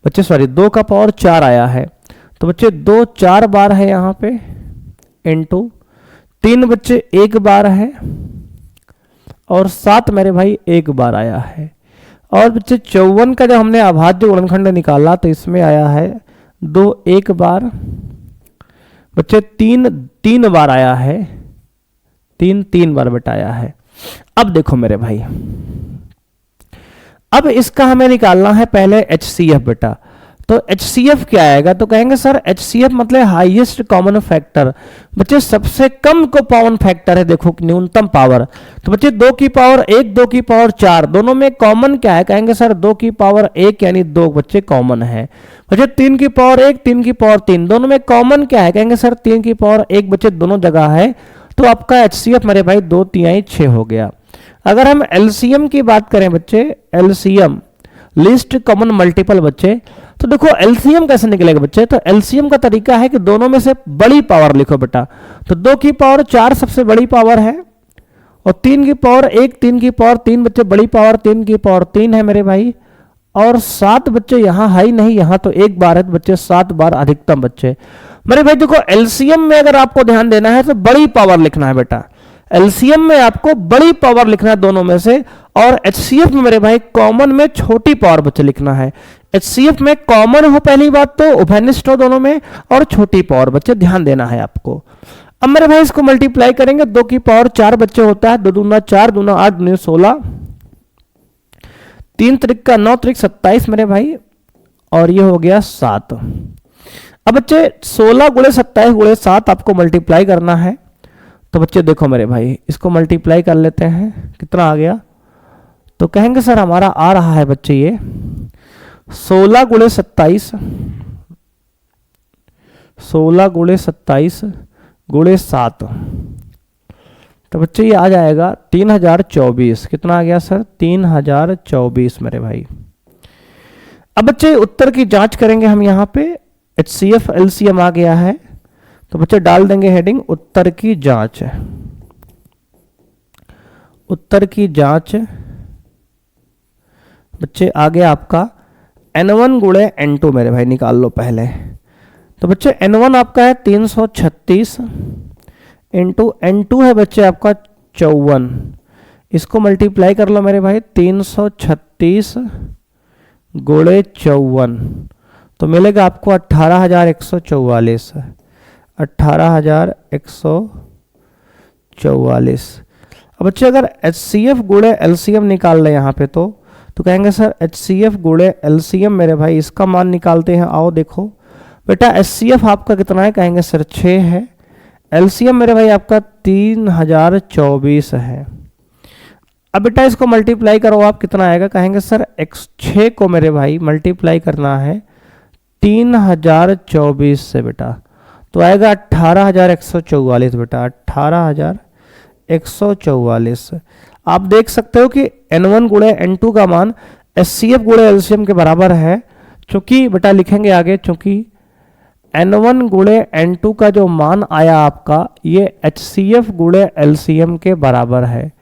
Speaker 1: बच्चे सॉरी 2 का पावर 4 आया है। तो बच्चे 2 4 बार है यहाँ पे इनटू 3 बच्चे 1 बार है और 7 मेरे भाई 1 बार आया है। और बच्चे 54 का जब हमने अभाज्य गुणनखंड निकाला तो इसमें आया है 2 1 बार बच्चे 3 बार आया है, 3 बार बटाया है। अब देखो मेरे भाई, अब इसका हमें निकालना है पहले HCF बेटा। तो HCF क्या आएगा, तो कहेंगे सर HCF मतलब हाईएस्ट कॉमन फैक्टर, बच्चे सबसे कम को कॉमन फैक्टर है, देखो न्यूनतम पावर। तो बच्चे 2 की पावर 1 2 की पावर 4 दोनों में कॉमन क्या है, कहेंगे सर 2 की पावर 1 यानी 2 बच्चे कॉमन है। बच्चे 3 की पावर 1 3 की पावर 3 दोनों में कॉमन क्या है, कहेंगे सर 3 की पावर 1 बच्चे दोनों जगह है। तो आपका HCF मेरे भाई 2 3 6 हो गया। अगर हम LCM की बात करें बच्चे, LCM लिस्ट कॉमन मल्टीपल बच्चे, तो देखो LCM कैसे निकलेगा बच्चे, तो LCM का तरीका है कि दोनों में से बड़ी पावर लिखो बेटा। तो 2 की पावर 4 सबसे बड़ी पावर है और 3 की पावर 1 3 की पावर 3 बच्चे बड़ी पावर 3 की पावर 3 है मेरे भाई। और 7 बच्चे यहाँ है ही नहीं, यहाँ तो 1 बार है तो बच्चे 7 बार अधिकतम बच्चे मेरे भाई। देखो LCM में अगर आपको ध्यान देना है तो बड़ी पावर लिखना है बेटा, LCM में आपको बड़ी पावर लिखना है दोनों में से। और HCF में मेरे भाई कॉमन में छोटी पावर बच्चे लिखना है। HCF में कॉमन हो पहली बात तो, उभयनिष्ठ हो दोनों में, और छोटी पावर बच्चे ध्यान देना है आपको। अब मेरे भाई इसको मल्टीप्लाई करेंगे, 2 की पावर 4 बच्चे होता है, 2 दूना 4 दूना 8 दूना 16, 3 त्रिका 9 त्रिक 27 मेरे भाई, और ये हो गया 7। अब बच्चे 16 गुणे 27 गुणे 7 आपको मल्टीप्लाई करना है। तो बच्चे देखो मेरे भाई इसको मल्टीप्लाई कर लेते हैं, कितना आ गया, तो कहेंगे सर हमारा आ रहा है बच्चे ये 16 गुणे 27 16 गुणे 27 गुणे 7, तो बच्चे ये आ जाएगा 3024। कितना आ गया सर, 3024 मेरे भाई। अब बच्चे उत्तर की जांच करेंगे हम, यहाँ पे HCF LCM आ गया है तो बच्चे डाल देंगे हेडिंग उत्तर की जांच। उत्तर की जांच बच्चे आ गया आपका N1 गुणे N2 मेरे भाई, निकाल लो पहले। तो बच्चे N1 आपका है 336 इंटू N2 है बच्चे आपका 54, इसको मल्टीप्लाई कर लो मेरे भाई, 336 गुणे 54 तो मिलेगा आपको 18,144 18,144। अब बच्चे अगर HCF गुणे LCM निकाल लें यहाँ पे तो कहेंगे सर HCF गुणे LCM मेरे भाई, इसका मान निकालते हैं। आओ देखो बेटा HCF आपका कितना है, कहेंगे सर 6 है, LCM मेरे भाई आपका 3024 है। अब बेटा इसको मल्टीप्लाई करो आप, कितना आएगा, कहेंगे सर x6 को मेरे भाई मल्टीप्लाई करना है 3024 से बेटा, तो आएगा 18,144 बेटा, 18,144। आप देख सकते हो कि N1 गुणे N2 का मान HCF गुणे LCM के बराबर है, चूंकि बेटा लिखेंगे आगे, चूंकि N1 गुणे N2 का जो मान आया आपका ये HCF गुणे LCM के बराबर है।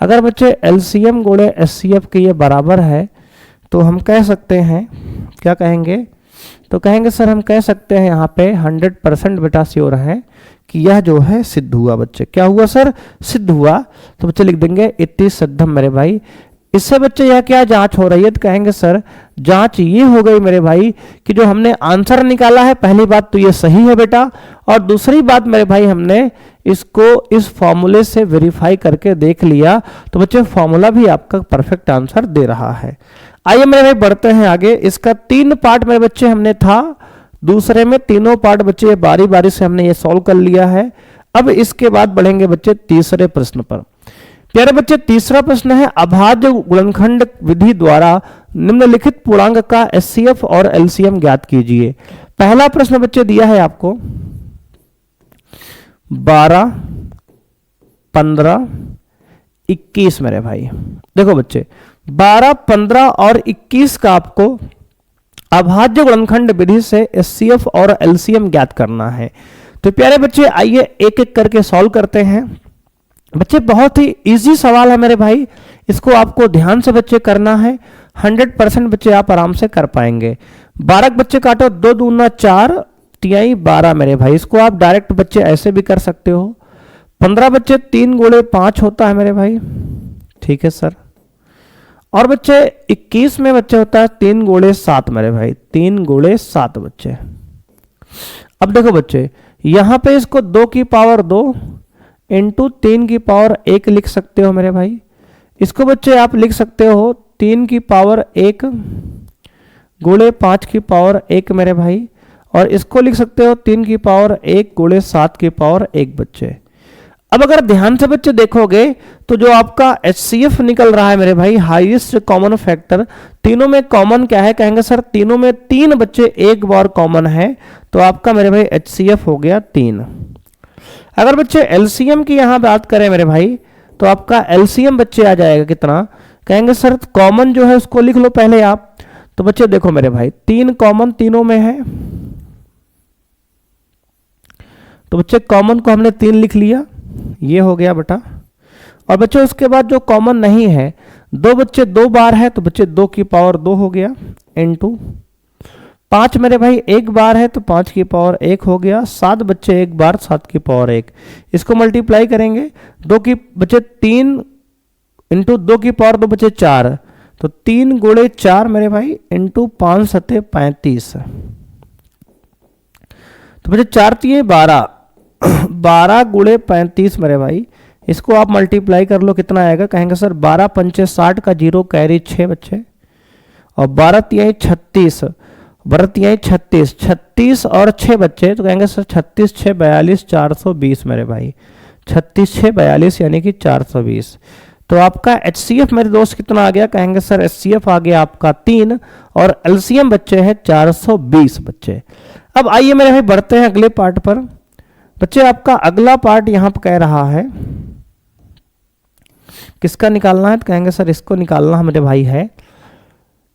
Speaker 1: अगर बच्चे LCM गुणे HCF के ये बराबर है तो हम कह सकते हैं, क्या कहेंगे, तो कहेंगे सर हम कह सकते हैं यहाँ पे 100% बेटा श्योर है कि यह जो है सिद्ध हुआ बच्चे। क्या हुआ सर, सिद्ध हुआ। तो बच्चे लिख देंगे इति सिद्धम मेरे भाई। इससे बच्चे यह क्या जांच हो रही है, तो कहेंगे सर जांच ये हो गई मेरे भाई कि जो हमने आंसर निकाला है, पहली बात तो ये सही है बेटा, और दूसरी बात मेरे भाई हमने इसको इस फॉर्मूले से वेरीफाई करके देख लिया, तो बच्चे फॉर्मूला भी आपका परफेक्ट आंसर दे रहा है। आइए मेरे भाई बढ़ते हैं आगे। इसका 3 पार्ट मेरे बच्चे हमने था, दूसरे में तीनों पार्ट बच्चे बारी बारी से हमने ये सॉल्व कर लिया है। अब इसके बाद बढ़ेंगे बच्चे तीसरे प्रश्न पर। प्यारे बच्चे तीसरा प्रश्न है, अभाज्य गुणनखंड विधि द्वारा निम्नलिखित पूर्णांक का एचसीएफ और एलसीएम ज्ञात कीजिए। पहला प्रश्न बच्चे दिया है आपको 12, 15, 21 मेरे भाई। देखो बच्चे 12, 15 और 21 का आपको अभाज्य गुणनखंड विधि से एचसीएफ और एलसीएम ज्ञात करना है। तो प्यारे बच्चे आइए एक एक करके सॉल्व करते हैं। बच्चे बहुत ही इजी सवाल है मेरे भाई, इसको आपको ध्यान से बच्चे करना है, 100% बच्चे आप आराम से कर पाएंगे। 12 बच्चे काटो, 2 दूना 4, 3 12 मेरे भाई। इसको आप डायरेक्ट बच्चे ऐसे भी कर सकते हो। 15 बच्चे 3 गुणे 5 होता है मेरे भाई, ठीक है सर। और बच्चे 21 में बच्चे होता है 3 गुणे 7 मेरे भाई, 3 गुणे 7 बच्चे। अब देखो बच्चे यहां पे इसको 2 की पावर 2 इंटू 3 की पावर 1 लिख सकते हो मेरे भाई। इसको बच्चे आप लिख सकते हो 3 की पावर 1 गुणे 5 की पावर 1 मेरे भाई। और इसको लिख सकते हो 3 की पावर 1 गुणे 7 की पावर 1 बच्चे। अब अगर ध्यान से बच्चे देखोगे तो जो आपका एचसीएफ निकल रहा है मेरे भाई, हाईएस्ट कॉमन फैक्टर, तीनों में कॉमन क्या है, कहेंगे सर तीनों में 3 बच्चे एक बार कॉमन है, तो आपका मेरे भाई एचसीएफ हो गया 3। अगर बच्चे एलसीएम की यहां बात करें मेरे भाई, तो आपका एलसीएम बच्चे आ जाएगा कितना, कहेंगे सर कॉमन जो है उसको लिख लो पहले आप। तो बच्चे देखो मेरे भाई 3 कॉमन तीनों में है, तो बच्चे कॉमन को हमने 3 लिख लिया, ये हो गया बेटा। और बच्चे उसके बाद जो कॉमन नहीं है, 2 बच्चे 2 बार है, तो बच्चे 2 की पावर 2 हो गया इनटू 5 मेरे भाई 1 बार है, तो 5 की पावर 1 हो गया। 7 बच्चे 1 बार, 7 की पावर 1। इसको मल्टीप्लाई करेंगे, 2 की बच्चे 3 इंटू 2 की पावर 2 बच्चे 4, तो 3 गुणे 4 मेरे भाई इंटू 5 सते 35, तो बच्चे 4 3 12, 12 गुणे 35 मेरे भाई। इसको आप मल्टीप्लाई कर लो, कितना आएगा, कहेंगे सर 12 पंचे 60 का 0 कैरी 6 बच्चे, और 12 तिहाई 36, 12 तिहाई 36, 36 और 6 बच्चे, तो कहेंगे सर 36 6 42 420 मेरे भाई, 36 6 42 यानी कि 420। तो आपका एचसीएफ मेरे दोस्त कितना आ गया, कहेंगे सर एचसीएफ आ गया आपका 3 और एलसीएम बच्चे है 420 बच्चे। अब आइए मेरे भाई बढ़ते हैं अगले पार्ट पर। बच्चे आपका अगला पार्ट यहां पर कह रहा है किसका निकालना है, तो कहेंगे सर इसको निकालना मेरे भाई है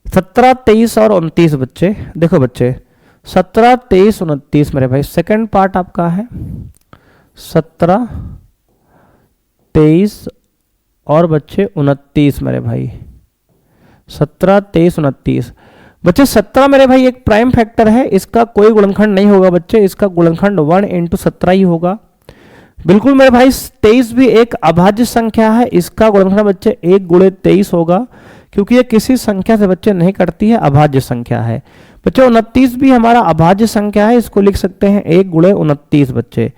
Speaker 1: 17 23 और 29 बच्चे। देखो बच्चे 17 23 29 मेरे भाई, सेकंड पार्ट आपका है 17 23 और बच्चे 29 मेरे भाई, 17 23 29 बच्चे। 17 मेरे भाई एक प्राइम फैक्टर है, इसका कोई गुणनखंड नहीं होगा बच्चे, इसका गुणनखंड 1 इंटू 17 ही होगा। बिल्कुल मेरे भाई 23 भी एक अभाज्य संख्या है, इसका गुणनखंड बच्चे 1 गुणे 23 होगा, क्योंकि ये किसी संख्या से बच्चे नहीं कटती है, अभाज्य संख्या है। बच्चे 29 भी हमारा अभाज्य संख्या है, इसको लिख सकते हैं 1 गुणे 29 बच्चे।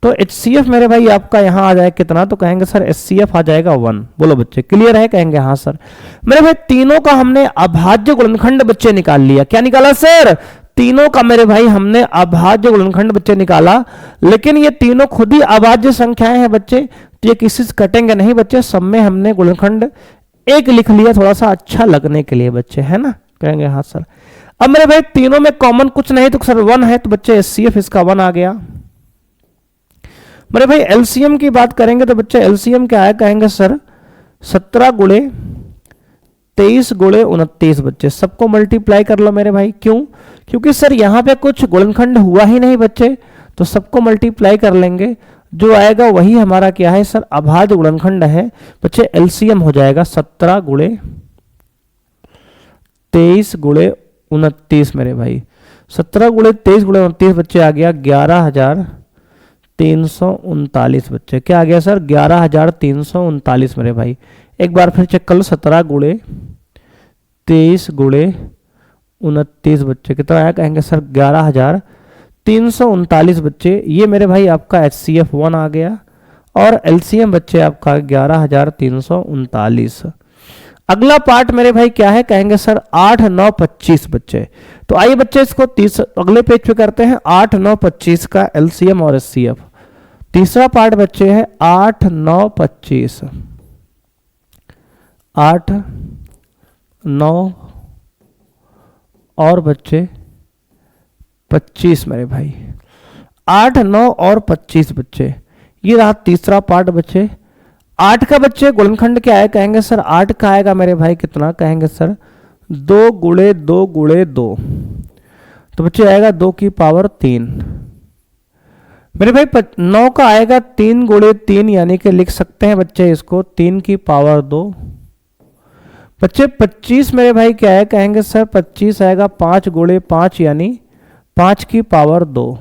Speaker 1: तो एचसीएफ मेरे भाई आपका यहाँ आ जाएगा कितना, तो कहेंगे सर एचसीएफ आ जाएगा 1। बोलो बच्चे क्लियर है, कहेंगे हाँ सर। मेरे भाई तीनों का हमने अभाज्य गुणनखंड बच्चे निकाल लिया। क्या निकाला सर, तीनों का मेरे भाई हमने अभाज्य गुणनखंड बच्चे निकाला, लेकिन ये तीनों खुद ही अभाज्य संख्याएं हैं बच्चे, तो ये किसी से कटेंगे नहीं बच्चे, सब में हमने गुणनखंड 1 लिख लिया थोड़ा सा अच्छा लगने के लिए बच्चे, है ना, कहेंगे हाँ सर। अब मेरे भाई तीनों में कॉमन कुछ नहीं, तो सर 1 है, तो बच्चे एचसीएफ इसका 1 आ गया। मेरे भाई एलसीएम की बात करेंगे तो बच्चे एलसीएम क्या है, कहेंगे सर 17 गुणे 23 गुणे 29 बच्चे। सबको मल्टीप्लाई कर लो मेरे भाई, क्यों, क्योंकि सर यहाँ पे कुछ गुणनखंड हुआ ही नहीं बच्चे, तो सबको मल्टीप्लाई कर लेंगे, जो आएगा वही हमारा क्या है सर, अभाज्य गुणनखंड है बच्चे। एलसीएम हो जाएगा 17 गुणे 23 गुणे 29 मेरे भाई, 17 गुणे 23 गुणे 29 बच्चे आ गया 11,339 बच्चे। क्या आ गया सर, 11,339 मेरे भाई। एक बार फिर चेक कर लो, 17 गुणे 23 गुणे 29 बच्चे कितना आया, कहेंगे सर 11,339 बच्चे। ये मेरे भाई आपका एचसीएफ 1 आ गया, और एलसीएम बच्चे आपका 11,339। अगला पार्ट मेरे भाई क्या है, कहेंगे सर 8 9 25 बच्चे। तो आइए बच्चे इसको अगले पेज पे करते हैं, 8 9 25 का एलसीएम और एचसीएफ। तीसरा पार्ट बच्चे है 8 9 25, 8 9 और बच्चे 25 मेरे भाई, 8 9 और 25 बच्चे। ये रहा तीसरा पार्ट बच्चे। 8 का बच्चे गुणनखंड क्या है, कहेंगे सर 8 का आएगा मेरे भाई कितना, कहेंगे सर 2 गुणे 2 गुणे 2। तो बच्चे आएगा 2 की पावर 3 मेरे भाई। 9 का आएगा 3 गुणे 3, यानी कि लिख सकते हैं बच्चे इसको 3 की पावर 2। बच्चे 25 मेरे भाई क्या है, कहेंगे सर 25 आएगा 5 गुणे 5, यानी 5 की पावर 2।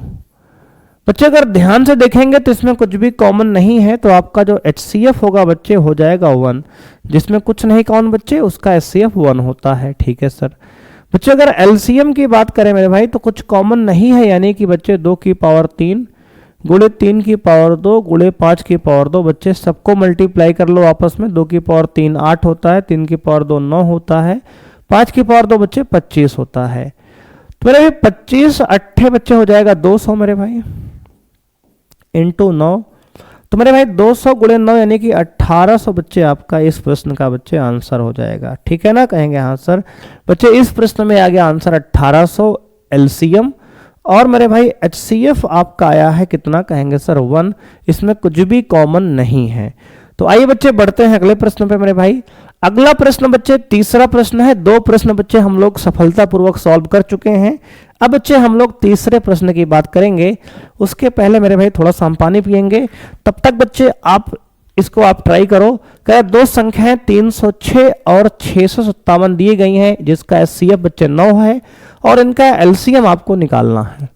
Speaker 1: बच्चे अगर ध्यान से देखेंगे तो इसमें कुछ भी कॉमन नहीं है, तो आपका जो HCF होगा बच्चे हो जाएगा 1, जिसमें कुछ नहीं कॉमन बच्चे उसका HCF 1 होता है। ठीक है सर। बच्चे अगर LCM की बात करें मेरे भाई तो कुछ कॉमन नहीं है, यानी कि बच्चे 2 की पावर 3 गुणे 3 की पावर 2 गुणे 5 की पावर 2। बच्चे सबको मल्टीप्लाई कर लो आपस में, 2 की पावर 3 8 होता है, 3 की पावर 2 9 होता है, 5 की पावर 2 बच्चे 25 होता है। तो मेरे भाई 25 8 बच्चे हो जाएगा 200 मेरे भाई इंटू 9। तो मेरे भाई 200 गुणे 9 यानी कि 1800 बच्चे आपका इस प्रश्न का बच्चे आंसर हो जाएगा। ठीक है ना, कहेंगे हाँ सर। बच्चे इस प्रश्न में आ गया आंसर 1800 एलसीएम, और मेरे भाई HCF आपका आया है कितना, कहेंगे सर 1। इसमें कुछ भी कॉमन नहीं है। तो आइए बच्चे बढ़ते हैं अगले प्रश्न पे मेरे भाई। अगला प्रश्न बच्चे तीसरा प्रश्न है। 2 प्रश्न बच्चे हम लोग सफलतापूर्वक सॉल्व कर चुके हैं। अब बच्चे हम लोग तीसरे प्रश्न की बात करेंगे। उसके पहले मेरे भाई थोड़ा सा हम पानी पियेंगे, तब तक बच्चे आप इसको आप ट्राई करो। क्या 2 संख्याएं 306 और 657 दी गई हैं, जिसका HCF बच्चे 9 है और इनका LCM आपको निकालना है।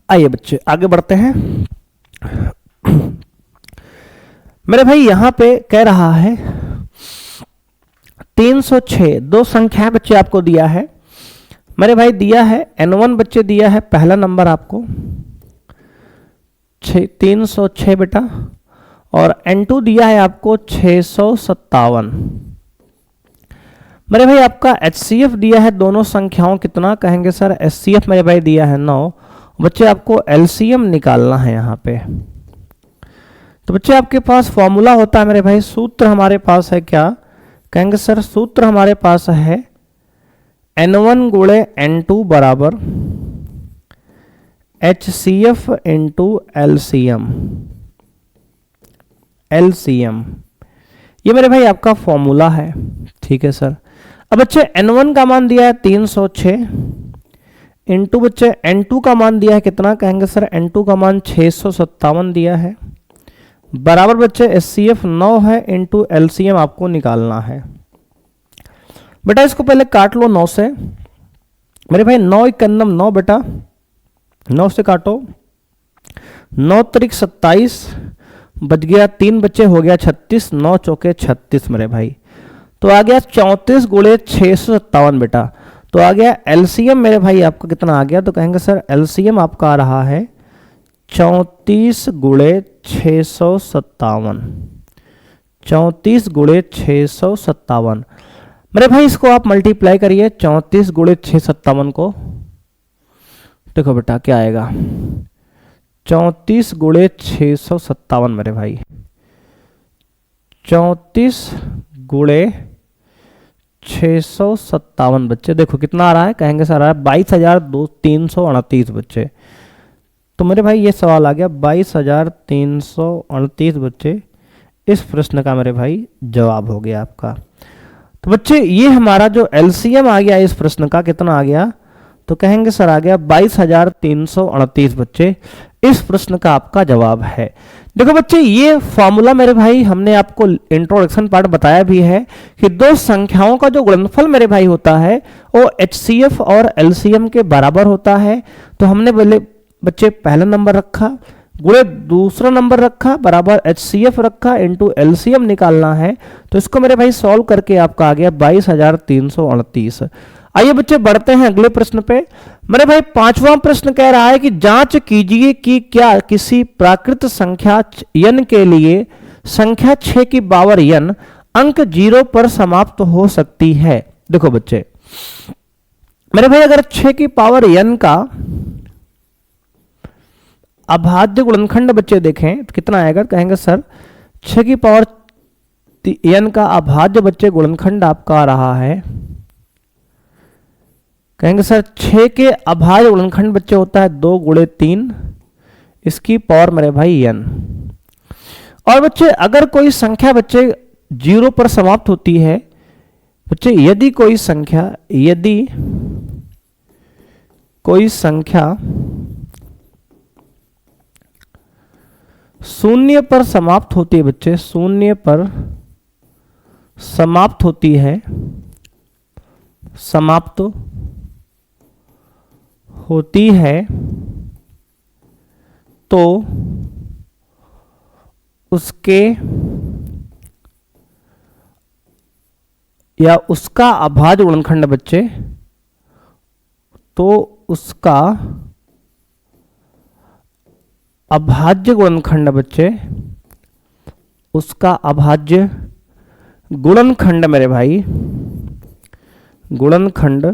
Speaker 1: आइए बच्चे आगे बढ़ते हैं। मेरे भाई यहां पे कह रहा है 306, 2 संख्या बच्चे आपको दिया है मेरे भाई, दिया है N1 बच्चे दिया है पहला नंबर आपको 306 बेटा, और N2 दिया है आपको 657। मेरे भाई आपका HCF दिया है दोनों संख्याओं कितना, कहेंगे सर HCF मेरे भाई दिया है 9। बच्चे आपको LCM निकालना है यहाँ पे। तो बच्चे आपके पास फॉर्मूला होता है मेरे भाई, सूत्र हमारे पास है क्या, कहेंगे सर सूत्र हमारे पास है N1 गुणे N2 बराबर HCF इंटू LCM। ये मेरे भाई आपका फॉर्मूला है। ठीक है सर। अब बच्चे N1 का मान दिया है 306 इंटू बच्चे N2 का मान दिया है कितना, कहेंगे सर N2 का मान 657 दिया है, बराबर बच्चे HCF 9 है इंटू LCM आपको निकालना है। बेटा इसको पहले काट लो 9 से मेरे भाई, 9 91 9 बेटा, 9 से काटो, 9 तरीक 27 बच गया 3 बच्चे हो गया 36, 9 चौके 36 मेरे भाई। तो आ गया 34 गुणे 657 बेटा। तो आ गया LCM मेरे भाई आपका कितना आ गया, तो कहेंगे सर LCM आपका आ रहा है 34 गुणे 657, 34 गुणे 657 मेरे भाई। इसको आप मल्टीप्लाई करिए 34 गुणे 657 को, देखो बेटा क्या आएगा 34 गुणे 657 मेरे भाई, 34 गुणे 657 बच्चे, देखो कितना आ रहा है, कहेंगे सर आ रहा है 22,338 बच्चे। तो मेरे भाई ये सवाल आ गया 22,338 बच्चे, इस प्रश्न का मेरे भाई जवाब हो गया आपका। तो बच्चे ये हमारा जो LCM आ गया इस प्रश्न का कितना आ गया, तो कहेंगे सर आ गया 22,338 बच्चे, इस प्रश्न का आपका जवाब है। देखो बच्चे ये फॉर्मूला मेरे भाई हमने आपको इंट्रोडक्शन पार्ट बताया भी है कि 2 संख्याओं का जो गुणनफल मेरे भाई होता है वो HCF और LCM के बराबर होता है। तो हमने पहले बच्चे पहला नंबर रखा गुणे दूसरा नंबर रखा बराबर HCF रखा इंटू LCM निकालना है। तो इसको मेरे भाई सॉल्व करके आपका आ गया 22,338। आइए बच्चे बढ़ते हैं अगले प्रश्न पे। मेरे भाई पांचवा प्रश्न कह रहा है कि जांच कीजिए कि क्या किसी प्राकृत संख्या n के लिए संख्या 6 की पावर n अंक 0 पर समाप्त हो सकती है। देखो बच्चे मेरे भाई अगर 6 की पावर n का अभाज्य गुणनखंड बच्चे देखें तो कितना आएगा, कहेंगे सर 6 की पावर n का अभाज्य बच्चे गुणनखंड आपका आ रहा है, कहेंगे सर 6 के अभाज्य गुणनखंड बच्चे होता है 2 गुणे 3 इसकी पावर मेरे भाई n। और बच्चे अगर कोई संख्या बच्चे 0 पर समाप्त होती है बच्चे, यदि कोई संख्या शून्य पर समाप्त होती है बच्चे, शून्य पर समाप्त होती है, समाप्त होती है तो उसके या उसका अभाज्य गुणनखंड बच्चे, तो उसका अभाज्य गुणनखंड बच्चे, उसका अभाज्य गुणनखंड मेरे भाई, गुणनखंड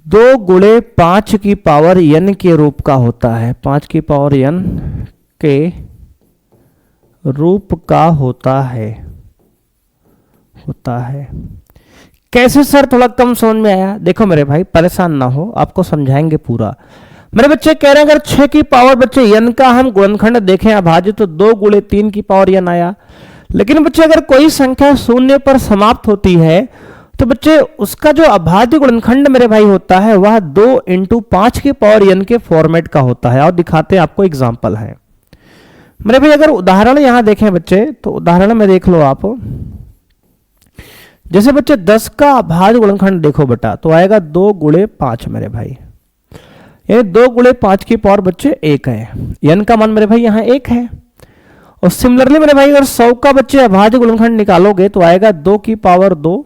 Speaker 1: 2 गुणे 5 की पावर n के रूप का होता है, 5 की पावर n के रूप का होता है। कैसे सर, थोड़ा कम समझ में आया? देखो मेरे भाई परेशान ना हो, आपको समझाएंगे पूरा। मेरे बच्चे कह रहे हैं अगर 6 की पावर बच्चे n का हम गुणनखंड देखें अभाज्य तो 2 गुणे 3 की पावर n आया। लेकिन बच्चे अगर कोई संख्या शून्य पर समाप्त होती है तो बच्चे उसका जो अभाज्य गुणनखंड मेरे भाई होता है वह 2 × 5 की पावर n के फॉर्मेट का होता है। और दिखाते हैं आपको, एग्जाम्पल है मेरे भाई। अगर उदाहरण यहां देखें बच्चे तो उदाहरण में देख लो आप, जैसे बच्चे 10 का अभाज्य गुणनखंड देखो बेटा तो आएगा 2 गुणे 5 मेरे भाई, ये 2 गुणे 5 की पावर बच्चे 1 है, n का मान मेरे भाई यहाँ 1 है। और सिमिलरली मेरे भाई अगर 100 का बच्चे अभाज्य गुणनखंड निकालोगे तो आएगा 2 की पावर 2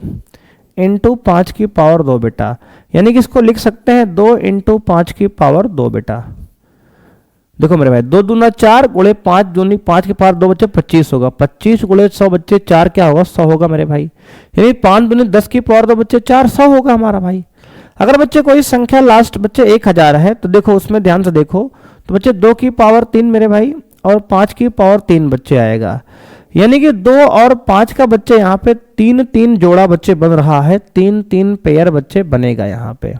Speaker 1: × 5 की पावर 2 बेटा, यानी कि इसको लिख सकते हैं 2 × 5 की पावर 2 बेटा। देखो मेरे भाई 2 दूना 4 गुणे 5 दूनी 5 की पावर 2 बच्चे 25 होगा, 25 गुणे 100 बच्चे 4 क्या होगा, 100 होगा मेरे भाई। यानी 5 दूनी 10 की पावर 2 बच्चे 4, 100 होगा हमारा भाई। अगर बच्चे कोई संख्या लास्ट बच्चे 1000 है तो देखो उसमें ध्यान से देखो तो बच्चे 2 की पावर 3 मेरे भाई और 5 की पावर 3 बच्चे आएगा, यानी कि 2 और 5 का बच्चे यहाँ पे 3 जोड़ा बच्चे बन रहा है, 3 पेयर बच्चे बनेगा यहाँ पे।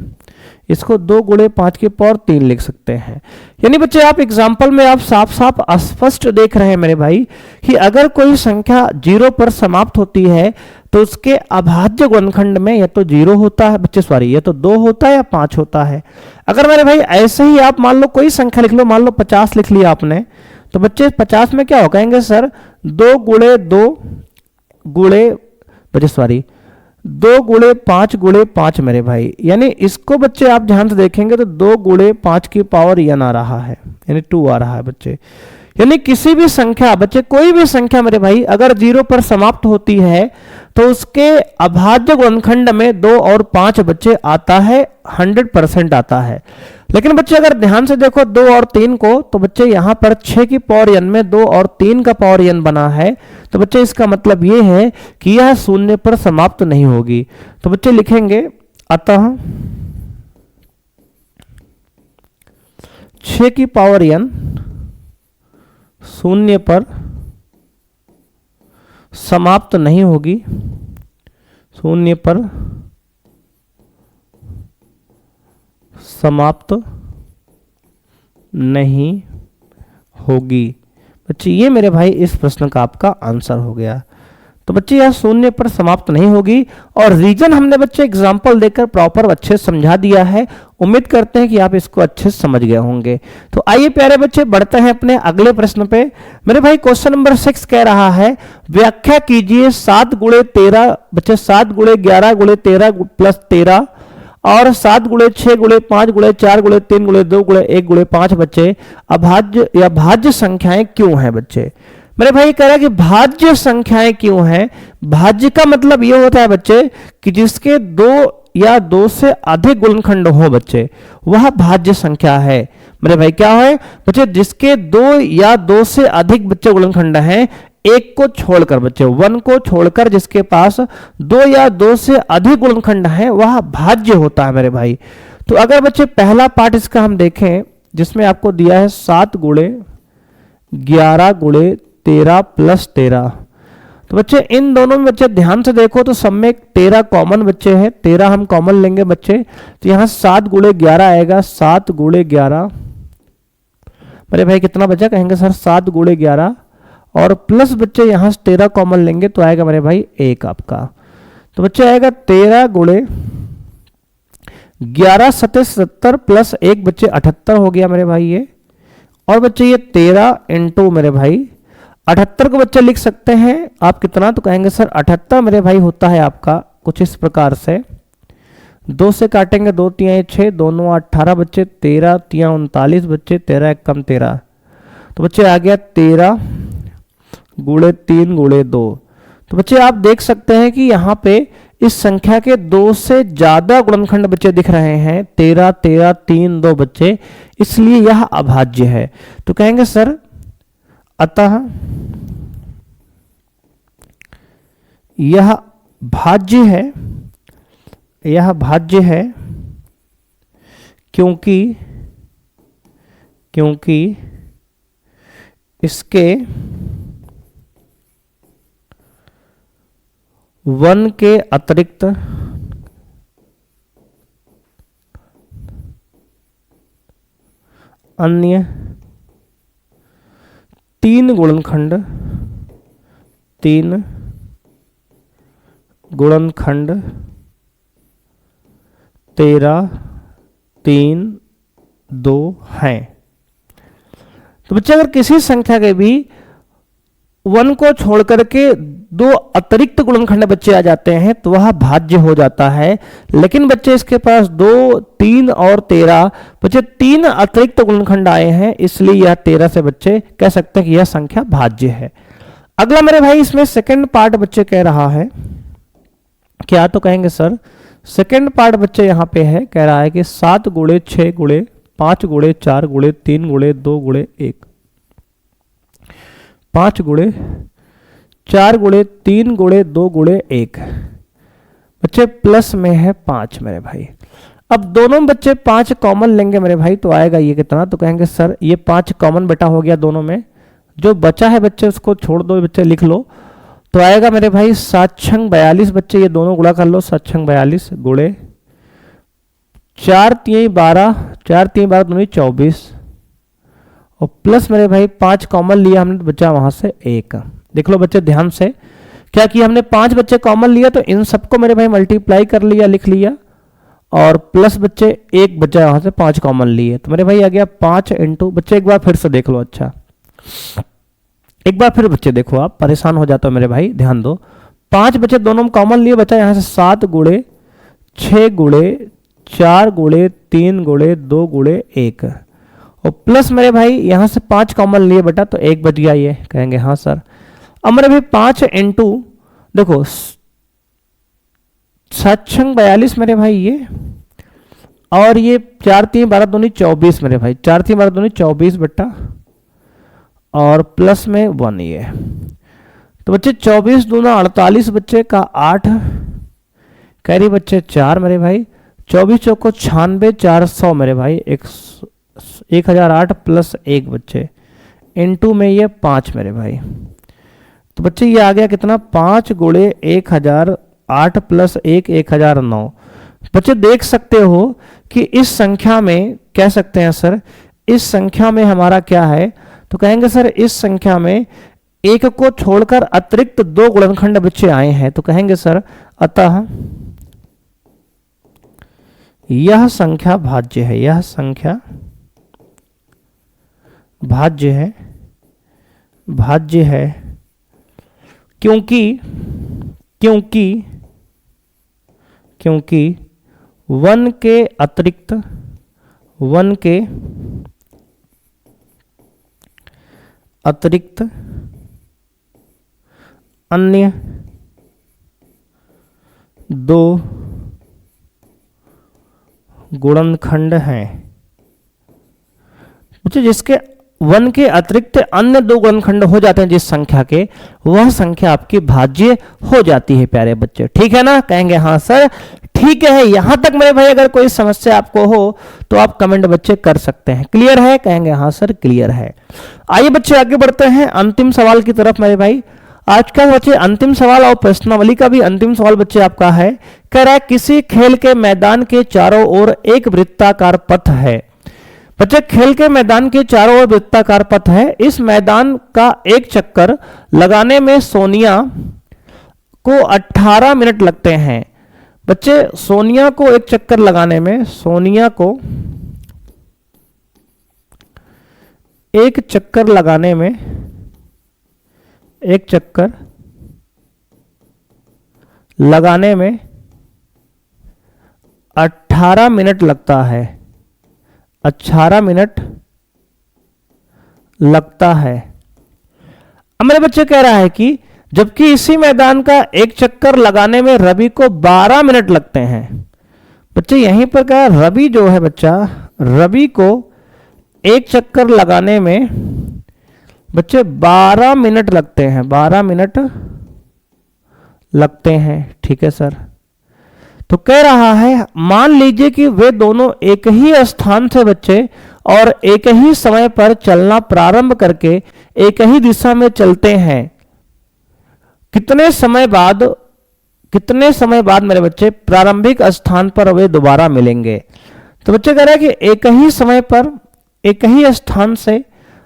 Speaker 1: इसको 2 गुणे 5 की पावर 3 लिख सकते हैं। यानी बच्चे आप एग्जाम्पल में आप साफ साफ स्पष्ट देख रहे हैं मेरे भाई कि अगर कोई संख्या 0 पर समाप्त होती है तो उसके अभाज्य गुणनखंड में या तो 0 होता है बच्चे, सॉरी या तो 2 होता है या 5 होता है। अगर मेरे भाई ऐसे ही आप मान लो कोई संख्या लिख लो, मान लो 50 लिख लिया आपने, तो बच्चे 50 में क्या हो, कहेंगे सर 2 गुणे 2 गुणे बच्चे सॉरी 2 गुणे 5 गुणे 5 मेरे भाई। यानी इसको बच्चे आप ध्यान से देखेंगे तो 2 गुणे 5 की पावर n आ रहा है, यानी 2 आ रहा है बच्चे। यानी किसी भी संख्या बच्चे, कोई भी संख्या मेरे भाई अगर 0 पर समाप्त होती है तो उसके अभाज्य गुणनखंड में 2 और 5 बच्चे आता है, 100% आता है। लेकिन बच्चे अगर ध्यान से देखो 2 और 3 को तो बच्चे यहाँ पर 6 की पावर n में 2 और 3 का पावर n बना है, तो बच्चे इसका मतलब ये है कि यह शून्य पर समाप्त नहीं होगी। तो बच्चे लिखेंगे अतः 6 की पावर n शून्य पर समाप्त नहीं होगी, शून्य पर समाप्त नहीं होगी। बच्चे ये मेरे भाई इस प्रश्न का आपका आंसर हो गया। तो बच्चे यह शून्य पर समाप्त नहीं होगी और रीजन हमने बच्चे एग्जाम्पल देकर प्रॉपर अच्छे समझा दिया है। उम्मीद करते हैं कि आप इसको अच्छे से समझ गए होंगे। तो आइए प्यारे बच्चे बढ़ते हैं अपने अगले प्रश्न पे। मेरे भाई क्वेश्चन नंबर 6 कह रहा है व्याख्या कीजिए 7 गुणे 13 बच्चे 7 गुणे 11 गुणे 13 प्लस 13 और 7 गुणे 6 गुणे 5 गुणे 4 गुणे 3 गुणे 2 गुणे 1 गुणे 5 बच्चे अभाज्य या भाज्य संख्याएं क्यों हैं बच्चे। मेरे भाई कह रहा है कि भाज्य संख्याएं क्यों हैं। भाज्य का मतलब ये होता है बच्चे कि जिसके दो या दो से अधिक गुणनखंड हो बच्चे, वह भाज्य संख्या है। मेरे भाई क्या है बच्चे, जिसके दो या दो से अधिक बच्चे गुणनखंड हैं, एक को छोड़कर बच्चे, वन को छोड़कर जिसके पास दो या दो से अधिक गुणनखंड हैं, वह भाज्य होता है मेरे भाई। तो अगर बच्चे पहला पार्ट इसका हम देखें, जिसमें आपको दिया है 7 गुणे 11 गुणे 13 प्लस 13, तो बच्चे इन दोनों में बच्चे ध्यान से देखो तो सब में 13 कॉमन बच्चे हैं, 13 हम कॉमन लेंगे बच्चे, तो यहाँ 7 गुणे 11 आएगा, 7 गुणे 11 मेरे भाई कितना बचा, कहेंगे सर 7 गुणे 11 और प्लस बच्चे यहाँ 13 कॉमन लेंगे तो आएगा मेरे भाई 1 आपका। तो बच्चे आएगा 13 गुणे 11 सत्ते 70 प्लस 1 बच्चे 78 हो गया मेरे भाई ये। और बच्चे ये 13 इंटू मेरे भाई 78 को बच्चे लिख सकते हैं आप कितना, तो कहेंगे सर 78 मेरे भाई होता है आपका कुछ इस प्रकार से, 2 से काटेंगे 2 तियां 6, दोनों 18 बच्चे, 13 तियां 39 बच्चे, 13 एक कम 13, तो बच्चे आ गया 13 गुणे 3 गुणे 2। तो बच्चे आप देख सकते हैं कि यहाँ पे इस संख्या के 2 से ज्यादा गुणनखंड बच्चे दिख रहे हैं, 13 13 3 2 बच्चे, इसलिए यह अभाज्य है। तो कहेंगे सर अतः यह भाज्य है, यह भाज्य है क्योंकि इसके 1 के अतिरिक्त अन्य 3 गुणनखंड 13 3 2 हैं। तो बच्चे अगर किसी संख्या के भी 1 को छोड़ करके 2 अतिरिक्त गुणनखंड बच्चे आ जाते हैं तो वह भाज्य हो जाता है। लेकिन बच्चे इसके पास 2 3 और 13 बच्चे 3 अतिरिक्त गुणनखंड आए हैं, इसलिए यह 13 से बच्चे कह सकते हैं कि यह संख्या भाज्य है। अगला मेरे भाई इसमें सेकंड पार्ट बच्चे कह रहा है क्या, तो कहेंगे सर सेकंड पार्ट बच्चे यहाँ पे है, कह रहा है कि 7 गुणे 6 गुणे 5 गुणे 4 गुणे 3 गुणे 2 गुणे 1, 5 गुणे 4 गुणे 3 गुणे 2 गुणे 1 बच्चे प्लस में है 5 मेरे भाई। अब दोनों बच्चे 5 कॉमन लेंगे मेरे भाई तो आएगा ये कितना, तो कहेंगे सर ये 5 कॉमन बेटा हो गया दोनों में, जो बचा है बच्चे उसको छोड़ दो बच्चे लिख लो, तो आएगा मेरे भाई 7 छंग 42 बच्चे, ये दोनों गुणा कर लो, 7 छंग 42 गुणे 4 3 12 4 3 12 दूनी 24 और प्लस मेरे भाई 5 कॉमन लिया हमने तो बचा वहां से 1। देख लो बच्चे ध्यान से क्या किया हमने, 5 बच्चे कॉमन लिया तो इन सबको मेरे भाई मल्टीप्लाई कर लिया लिख लिया और प्लस बच्चे 1 बचा वहां से 5 कॉमन लिए, तो मेरे भाई आ गया 5 इंटू बच्चे एक बार फिर से देख लो, अच्छा एक बार फिर बच्चे देखो, आप परेशान हो जाते हो मेरे भाई, ध्यान दो। 5 बच्चे दोनों में कॉमन लिए, बचा यहाँ से 7 गुणे 6 गुणे 4 गुणे 3 गुणे 2 गुणे 1 और प्लस मेरे भाई यहाँ से 5 कॉमन लिए बेटा तो 1 बच गया, ये कहेंगे हाँ सर। अब मेरे भाई 5 इंटू देखो 7 छंग 42 मेरे भाई ये, और ये 4 3 12 दूनी 24 मेरे भाई, 4 3 12 दूनी 24 बेटा और प्लस में 1 ये, तो बच्चे 24 दूना 48 बच्चे का 8 कैरी बच्चे 4 मेरे भाई, 24 चौको 96 400 मेरे भाई 1008 प्लस 1 बच्चे इनटू में ये 5 मेरे भाई, तो बच्चे ये आ गया कितना 5 गुणे 1008 प्लस 1 1009। बच्चे देख सकते हो कि इस संख्या में कह सकते हैं सर इस संख्या में हमारा क्या है, तो कहेंगे सर इस संख्या में 1 को छोड़कर अतिरिक्त 2 गुणनखंड बच्चे आए हैं, तो कहेंगे सर अतः यह संख्या भाज्य है, यह संख्या भाज्य है, भाज्य है क्योंकि 1 के अतिरिक्त 1 के अतिरिक्त अन्य दो गुणनखंड हैं बच्चे जिसके 1 के अतिरिक्त अन्य दो गुणनखंड हो जाते हैं जिस संख्या के, वह संख्या आपकी भाज्य हो जाती है प्यारे बच्चे। ठीक है ना? कहेंगे हाँ सर ठीक है। यहां तक मेरे भाई अगर कोई समस्या आपको हो तो आप कमेंट बच्चे कर सकते हैं। क्लियर है? कहेंगे हाँ सर क्लियर है। आइए बच्चे आगे बढ़ते हैं अंतिम सवाल की तरफ मेरे भाई। आज का बच्चे अंतिम सवाल और प्रश्नावली का भी अंतिम सवाल बच्चे आपका है। कह रहा है किसी खेल के मैदान के चारों ओर एक वृत्ताकार पथ है। बच्चे खेल के मैदान के चारों ओर वृत्ताकार पथ है। इस मैदान का एक चक्कर लगाने में सोनिया को 18 मिनट लगते हैं। बच्चे सोनिया को एक चक्कर लगाने में, सोनिया को एक चक्कर लगाने में, एक चक्कर लगाने में 18 मिनट लगता है। 18 मिनट लगता है। अब मेरे बच्चे कह रहा है कि जबकि इसी मैदान का एक चक्कर लगाने में रवि को 12 मिनट लगते हैं। बच्चे यहीं पर क्या रवि जो है बच्चा, रवि को एक चक्कर लगाने में बच्चे 12 मिनट लगते हैं। 12 मिनट लगते हैं। ठीक है सर। तो कह रहा है मान लीजिए कि वे दोनों एक ही स्थान से बच्चे और एक ही समय पर चलना प्रारंभ करके एक ही दिशा में चलते हैं। कितने समय बाद मेरे बच्चे प्रारंभिक स्थान पर वे दोबारा मिलेंगे। तो बच्चे कह रहे हैं कि एक ही समय पर एक ही स्थान से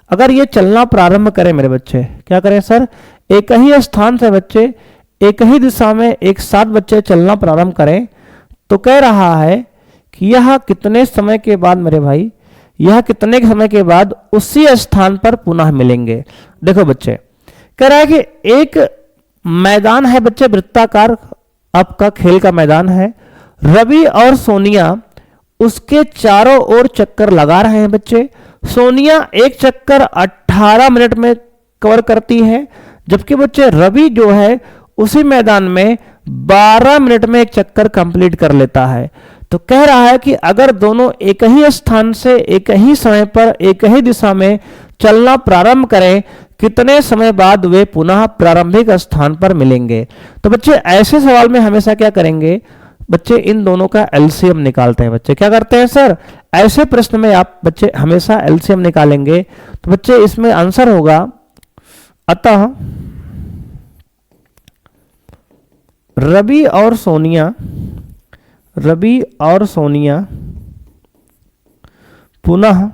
Speaker 1: अगर ये चलना प्रारंभ करें मेरे बच्चे, क्या करें सर, एक ही स्थान से बच्चे एक ही दिशा में एक साथ बच्चे चलना प्रारंभ करें, तो कह रहा है कि यह कितने समय के बाद मेरे भाई, यह कितने समय के बाद उसी स्थान पर पुनः मिलेंगे। देखो बच्चे कह रहा है कि एक मैदान है बच्चे वृत्ताकार, आपका खेल का मैदान है। रवि और सोनिया उसके चारों ओर चक्कर लगा रहे हैं बच्चे। सोनिया एक चक्कर 18 मिनट में कवर करती है, जबकि बच्चे रवि जो है उसी मैदान में 12 मिनट में एक चक्कर कंप्लीट कर लेता है। तो कह रहा है कि अगर दोनों एक ही स्थान से एक ही समय पर एक ही दिशा में चलना प्रारंभ करें, कितने समय बाद वे पुनः प्रारंभिक स्थान पर मिलेंगे। तो बच्चे ऐसे सवाल में हमेशा क्या करेंगे बच्चे, इन दोनों का एलसीएम निकालते हैं। बच्चे क्या करते हैं सर, ऐसे प्रश्न में आप बच्चे हमेशा एलसीएम निकालेंगे। तो बच्चे इसमें आंसर होगा, अतः रवि और सोनिया पुनः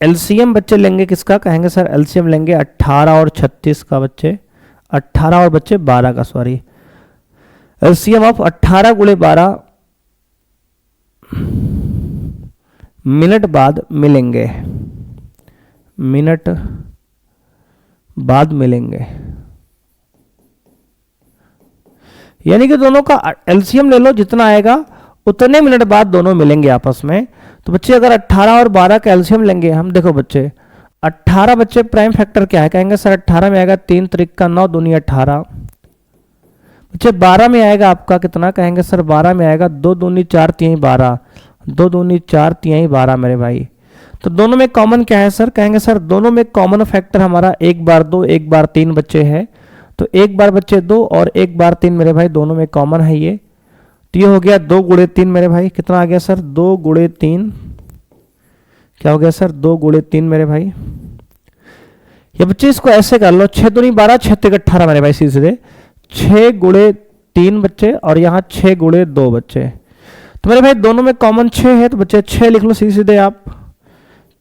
Speaker 1: एलसीएम बच्चे लेंगे किसका, कहेंगे सर एलसीएम लेंगे 18 और 36 का बच्चे, 18 और बच्चे 12 का, सॉरी एलसीएम ऑफ 18 गुणे 12 मिनट बाद मिलेंगे, मिनट बाद मिलेंगे। यानी कि दोनों का एलसीएम ले लो, जितना आएगा उतने मिनट बाद दोनों मिलेंगे आपस में। तो बच्चे अगर 18 और 12 का एलसीएम लेंगे हम, देखो बच्चे 18 बच्चे प्राइम फैक्टर क्या है, कहेंगे सर 18 में आएगा 3 त्रिक का 9 दूनी 18। बच्चे 12 में आएगा आपका कितना, कहेंगे सर 12 में आएगा 2 दूनी 4 तिहाई 12, 2 दूनी 4 तिहाई 12 मेरे भाई। तो दोनों में कॉमन क्या है सर, कहेंगे सर दोनों में कॉमन फैक्टर हमारा 1 बार 2 1 बार 3 बच्चे है। तो 1 बार बच्चे 2 और 1 बार 3 मेरे भाई, दोनों में कॉमन है ये। तो ये हो गया 2 गुणे 3 मेरे भाई, कितना आ गया सर 2 गुणे 3, क्या हो गया सर 2 गुणे 3 मेरे भाई। ये बच्चे इसको ऐसे कर लो, 6 दूनी 12 6 तिक 18 मेरे भाई, सीधे 6 गुणे 3 बच्चे और यहाँ 6 गुणे 2 बच्चे। तो मेरे भाई दोनों में कॉमन 6 है, तो बच्चे 6 लिख लो सीधे आप,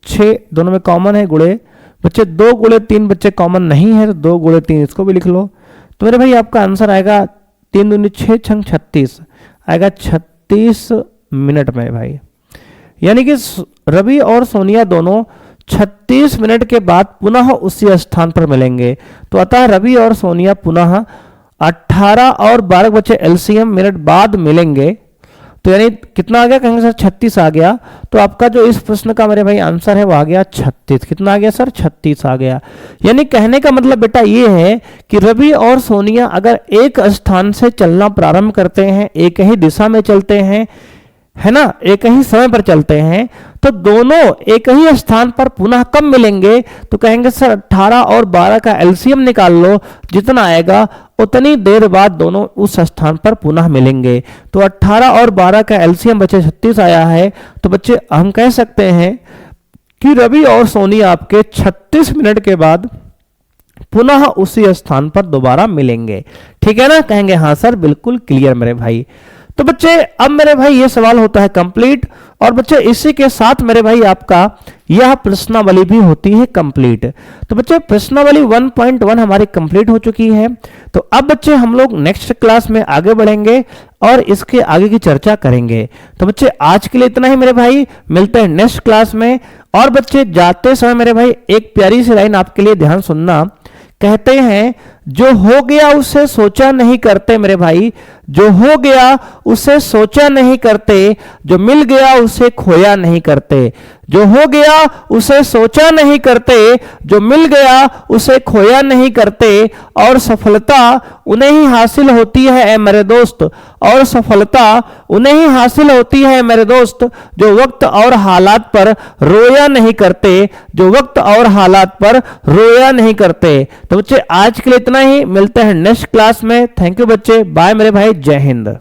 Speaker 1: 6 दोनों में कॉमन है गुणे। बच्चे 2 गुणे 3 बच्चे कॉमन नहीं है, तो 2 गुणे 3 इसको भी लिख लो। तो मेरे भाई आपका आंसर आएगा 3 दूनी 6 छंग 36 आएगा 36 मिनट मेरे भाई। यानी कि रवि और सोनिया दोनों 36 मिनट के बाद पुनः उसी स्थान पर मिलेंगे। तो अतः रवि और सोनिया पुनः 18 और 12 बच्चे एलसीएम मिनट बाद मिलेंगे। तो यानी कितना आ गया, कहेंगे सर 36 आ गया। तो आपका जो इस प्रश्न का मेरे भाई आंसर है वो आ गया 36। कितना आ गया सर, 36 आ गया। यानी कहने का मतलब बेटा ये है कि रवि और सोनिया अगर एक स्थान से चलना प्रारंभ करते हैं, एक ही दिशा में चलते हैं, है ना, एक ही समय पर चलते हैं, तो दोनों एक ही स्थान पर पुनः कब मिलेंगे? तो कहेंगे सर 18 और 12 का एलसीएम निकाल लो, जितना आएगा उतनी देर बाद दोनों उस स्थान पर पुनः मिलेंगे। तो 18 और 12 का एलसीएम बच्चे 36 आया है। तो बच्चे हम कह सकते हैं कि रवि और सोनिया आपके 36 मिनट के बाद पुनः उसी स्थान पर दोबारा मिलेंगे। ठीक है ना, कहेंगे हाँ सर बिल्कुल क्लियर मेरे भाई। तो बच्चे अब मेरे भाई ये सवाल होता है कंप्लीट, और बच्चे इसी के साथ मेरे भाई आपका यह प्रश्नावली भी होती है कंप्लीट। तो बच्चे प्रश्नावली 1.1 हमारी कंप्लीट हो चुकी है। तो अब बच्चे हम लोग नेक्स्ट क्लास में आगे बढ़ेंगे और इसके आगे की चर्चा करेंगे। तो बच्चे आज के लिए इतना ही मेरे भाई, मिलते हैं नेक्स्ट क्लास में। और बच्चे जाते समय मेरे भाई एक प्यारी सी लाइन आपके लिए, ध्यान सुनना। कहते हैं जो हो गया उसे सोचा नहीं करते मेरे भाई, जो हो गया उसे सोचा नहीं करते, जो मिल गया उसे खोया नहीं करते। जो हो गया उसे सोचा नहीं करते, जो मिल गया उसे खोया नहीं करते। और सफलता उन्हें ही हासिल होती है मेरे दोस्त, और सफलता उन्हें ही हासिल होती है मेरे दोस्त, जो वक्त और हालात पर रोया नहीं करते, जो वक्त और हालात पर रोया नहीं करते। तो बच्चे आज के लिए इतना ही, मिलते हैं नेक्स्ट क्लास में। थैंक यू बच्चे, बाय मेरे भाई, जय हिंद।